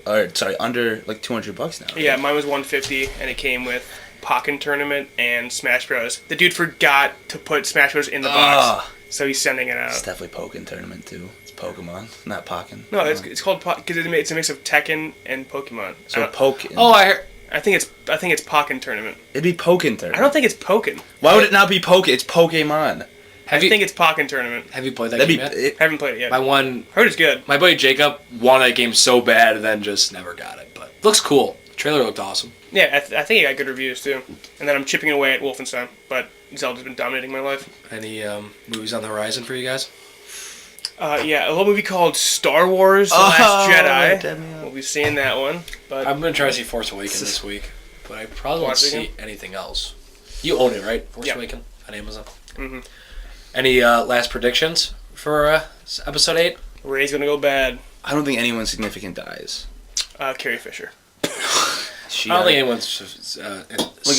Under like $200 now. Right? Yeah, mine was 150, and it came with Pokken Tournament and Smash Bros. The dude forgot to put Smash Bros in the box, so he's sending it out. It's definitely Pokken Tournament too. It's Pokemon, not Pokken. No, it's called because it's a mix of Tekken and Pokemon. So Pokken. Oh, I think it's Pokken Tournament. It'd be Pokken Tournament. I don't think it's Pokken. Why would it not be Pokken? It's Pokemon. I think it's Pokken Tournament. Have you played that game yet? Haven't played it yet. Heard it's good. My buddy Jacob wanted that game so bad and then just never got it. But looks cool. The trailer looked awesome. Yeah, I think it got good reviews too. And then I'm chipping away at Wolfenstein, but Zelda's been dominating my life. Any movies on the horizon for you guys? Yeah, a little movie called Star Wars: The Last Jedi. We'll be seeing that one. But I'm gonna try to see Force Awakens this week, but I probably won't see anything else. You own it, right? Force Awakens on Amazon. Mm-hmm. Any last predictions for episode 8? Rey's gonna go bad. I don't think anyone significant dies. Carrie Fisher. I don't think anyone's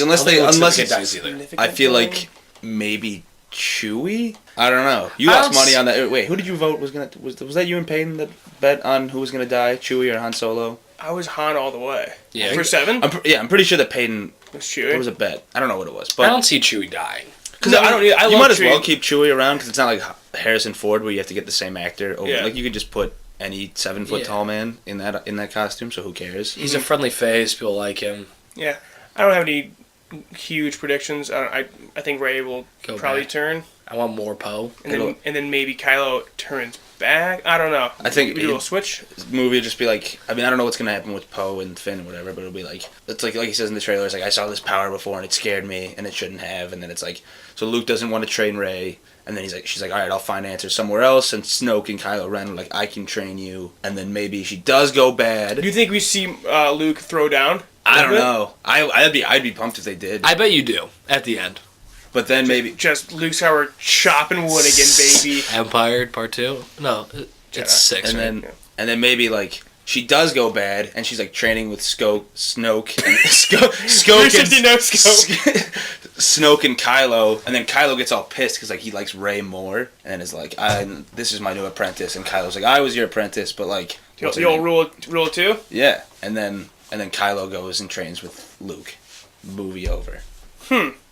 unless it dies either. I feel like maybe Chewie. I don't know. You lost money on that. Wait, who did you vote was that you and Peyton that bet on who was gonna die, Chewie or Han Solo? I was Han all the way. Yeah. For 7? I'm pretty sure that Peyton was Chewie. There was a bet. I don't know what it was, but I don't see Chewie dying. Because you might as well keep Chewie around because it's not like Harrison Ford where you have to get the same actor over. Yeah. Like you could just put any 7-foot tall man in that costume. So who cares? He's a friendly face. People like him. Yeah, I don't have any huge predictions. I think Rey will probably turn. I want more Poe. And then maybe Kylo turns back. I don't know. I think we do a switch. The movie will just be like. I mean, I don't know what's gonna happen with Poe and Finn or whatever, but it'll be like it's like he says in the trailer. It's like I saw this power before and it scared me and it shouldn't have. And then it's like so Luke doesn't want to train Rey. And then she's like, all right, I'll find answers somewhere else. And Snoke and Kylo Ren are like, I can train you. And then maybe she does go bad. Do you think we see Luke throw down? I don't know. I'd be pumped if they did. I bet you do at the end. But then maybe just Luke Skywalker chopping wood again, baby. Empire Part 2. No, it's 6. And then maybe like she does go bad, and she's like training with Snoke and Snoke and Kylo, and then Kylo gets all pissed because like he likes Rey more, and is like, "This is my new apprentice," and Kylo's like, "I was your apprentice, but like." The old rule 2? Yeah, and then Kylo goes and trains with Luke. Movie over.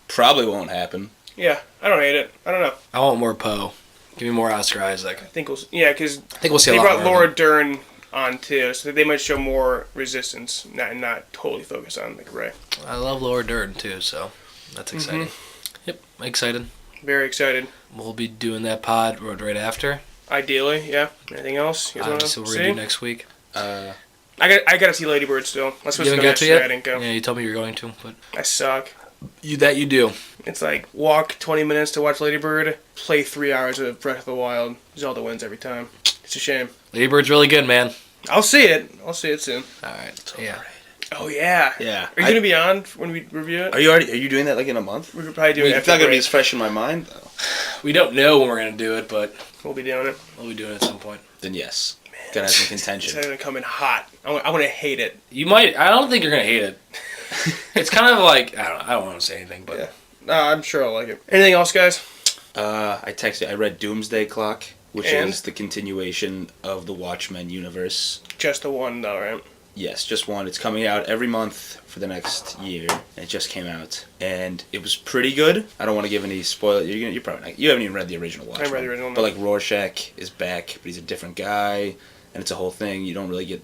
Probably won't happen. Yeah, I don't hate it. I don't know. I want more Poe. Give me more Oscar Isaac. I think we'll see a lot more. They brought Laura Dern on too, so they might show more resistance, not totally focus on like Rey. I love Laura Dern too, so that's exciting. Yep, excited. Very excited. We'll be doing that pod right after. Ideally, yeah. Anything else? So we're gonna do next week. I gotta see Lady Bird still. I was supposed to go yesterday. I didn't go. Yeah, you told me you were going to, but I suck. You do. It's like walk 20 minutes to watch Lady Bird, play 3 hours of Breath of the Wild. Zelda wins every time. It's a shame. Lady Bird's really good, man. I'll see it. I'll see it soon. All right. Yeah. Oh yeah. Yeah. Are you gonna be on when we review it? Are you doing that like in a month? We could probably do it. It's not gonna be as fresh in my mind though. We don't know when we're gonna do it, but we'll be doing it. We'll be doing it at some point. Then yes. Gotta have some contention. It's gonna come in hot. I'm gonna hate it. You might. I don't think you're gonna hate it. It's kind of like I don't want to say anything, but yeah. No, I'm sure I'll like it. Anything else, guys? I texted. I read Doomsday Clock, which is the continuation of the Watchmen universe. Just the one, though, right? Yes, just one. It's coming out every month for the next year, and it just came out, and it was pretty good. I don't want to give any spoilers. You're probably not. You haven't even read the original Watchmen. I read the original. But like Rorschach is back, but he's a different guy, and it's a whole thing. You don't really get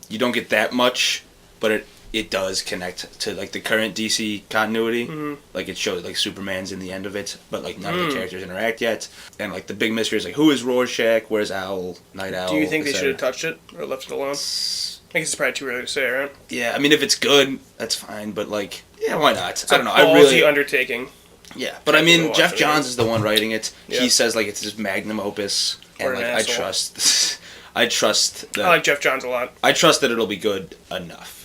you don't get that much, but it does connect to like the current DC continuity. Mm-hmm. Like it shows like Superman's in the end of it, but like none of the characters interact yet. And like the big mystery is like who is Rorschach? Where's Owl? Night Owl? Do you think they should have touched it or left it alone? I guess it's probably too early to say, right? Yeah, I mean if it's good, that's fine. But like, yeah, why not? It's I don't know. I really undertaking. Yeah, but I mean Jeff Johns is the one writing it. Yeah. He says like it's his magnum opus, and like I trust. I like Jeff Johns a lot. I trust that it'll be good enough.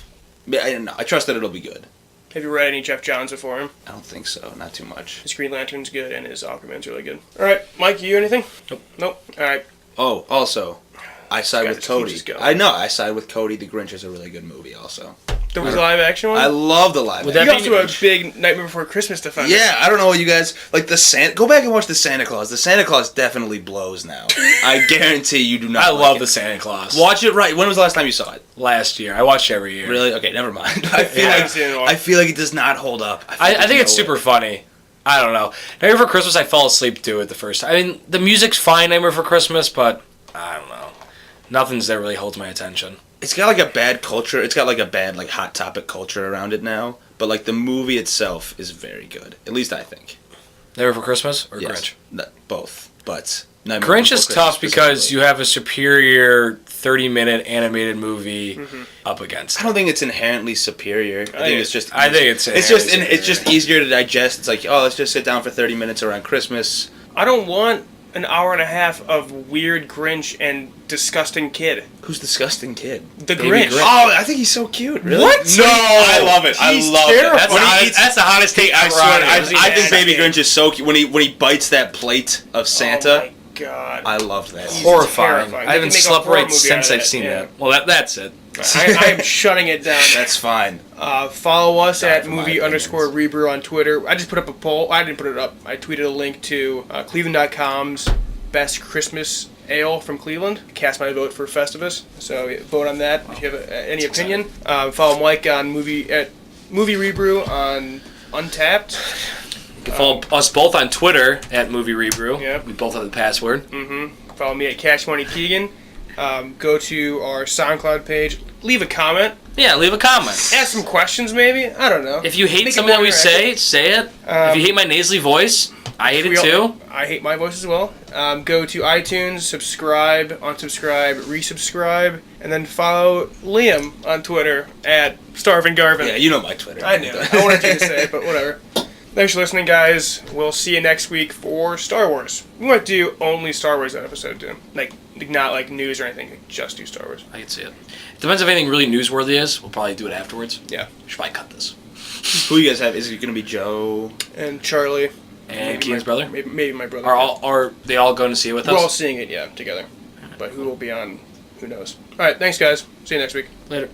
I trust that it'll be good. Have you read any Jeff Johns before him? I don't think so. Not too much. His Green Lantern's good, and his Aquaman's really good. All right, Mike, you anything? Nope. All right. Oh, also, I side with Cody. I know. I side with Cody. The Grinch is a really good movie, also. The live action one? I love the live You action. got to a big Nightmare Before Christmas defense. Yeah, I don't know what you guys like. Go back and watch the Santa Claus. The Santa Claus definitely blows now. I guarantee you do not. I like love it. the Santa Claus. Watch it right. When was the last time you saw it? Last year. I watch it every year. Really? Okay, never mind. I feel like it does not hold up. I think it's super funny. I don't know. Nightmare Before Christmas, I fell asleep to it the first time. I mean, the music's fine, Nightmare Before Christmas, but I don't know. Nothing's there really holds my attention. It's got like a bad culture. It's got like a bad like hot topic culture around it now. But like the movie itself is very good. At least I think. Nightmare Before Christmas or Yes. Grinch? Both. But Nightmare Grinch Before is Christmas tough because specifically. you have a superior 30-minute animated movie up against. I don't think it's inherently superior. I think it's just. I think it's just easier to digest. It's like, oh, let's just sit down for 30 minutes around Christmas. I don't want an hour and a half of weird Grinch and disgusting kid. Who's disgusting kid? The Grinch. Oh, I think he's so cute. Really? What? No, I love it. I He's love terrible. it. That's the hottest take I ever. swear, I He's think Baby nasty. Grinch is so cute when he bites that plate of Santa. Oh my god. I loved that. Horrifying. terrifying. I They haven't can make a slept horror right movie since out of I've seen yeah. that. Well, that's it. I'm shutting it down. That's fine. Follow us Sorry at for my movie_rebrew on Twitter. I just put up a poll. I didn't put it up. I tweeted a link to Cleveland.com's best Christmas ale from Cleveland. Cast my vote for Festivus. So vote on that if you have any opinion. Follow Mike on movie ReBrew on Untapped. You can follow us both on Twitter at Movie ReBrew. Yep. We both have the password. Follow me at Cash Money Keegan. Go to our SoundCloud page. Leave a comment. Yeah, leave a comment. Ask some questions, maybe. I don't know. If you hate Make it something that more we interactive. say it. If you hate my nasally voice, I hate it too. I hate my voice as well. Go to iTunes, subscribe, unsubscribe, resubscribe, and then follow Liam on Twitter at Starving Garven. Yeah, you know my Twitter. I knew. I wanted you to say it, but whatever. Thanks for listening, guys. We'll see you next week for Star Wars. We might do only Star Wars that episode, too. Like not like news or anything. Just do Star Wars. I can see it. Depends if anything really newsworthy is. We'll probably do it afterwards. Yeah. We should probably cut this. Who you guys have? Is it going to be Joe? And Charlie. And maybe Keaton's my- brother? Maybe my brother. Are they all going to see it with We're all us? seeing it, yeah, together. But who will be on, who knows. Alright, thanks, guys. See you next week. Later.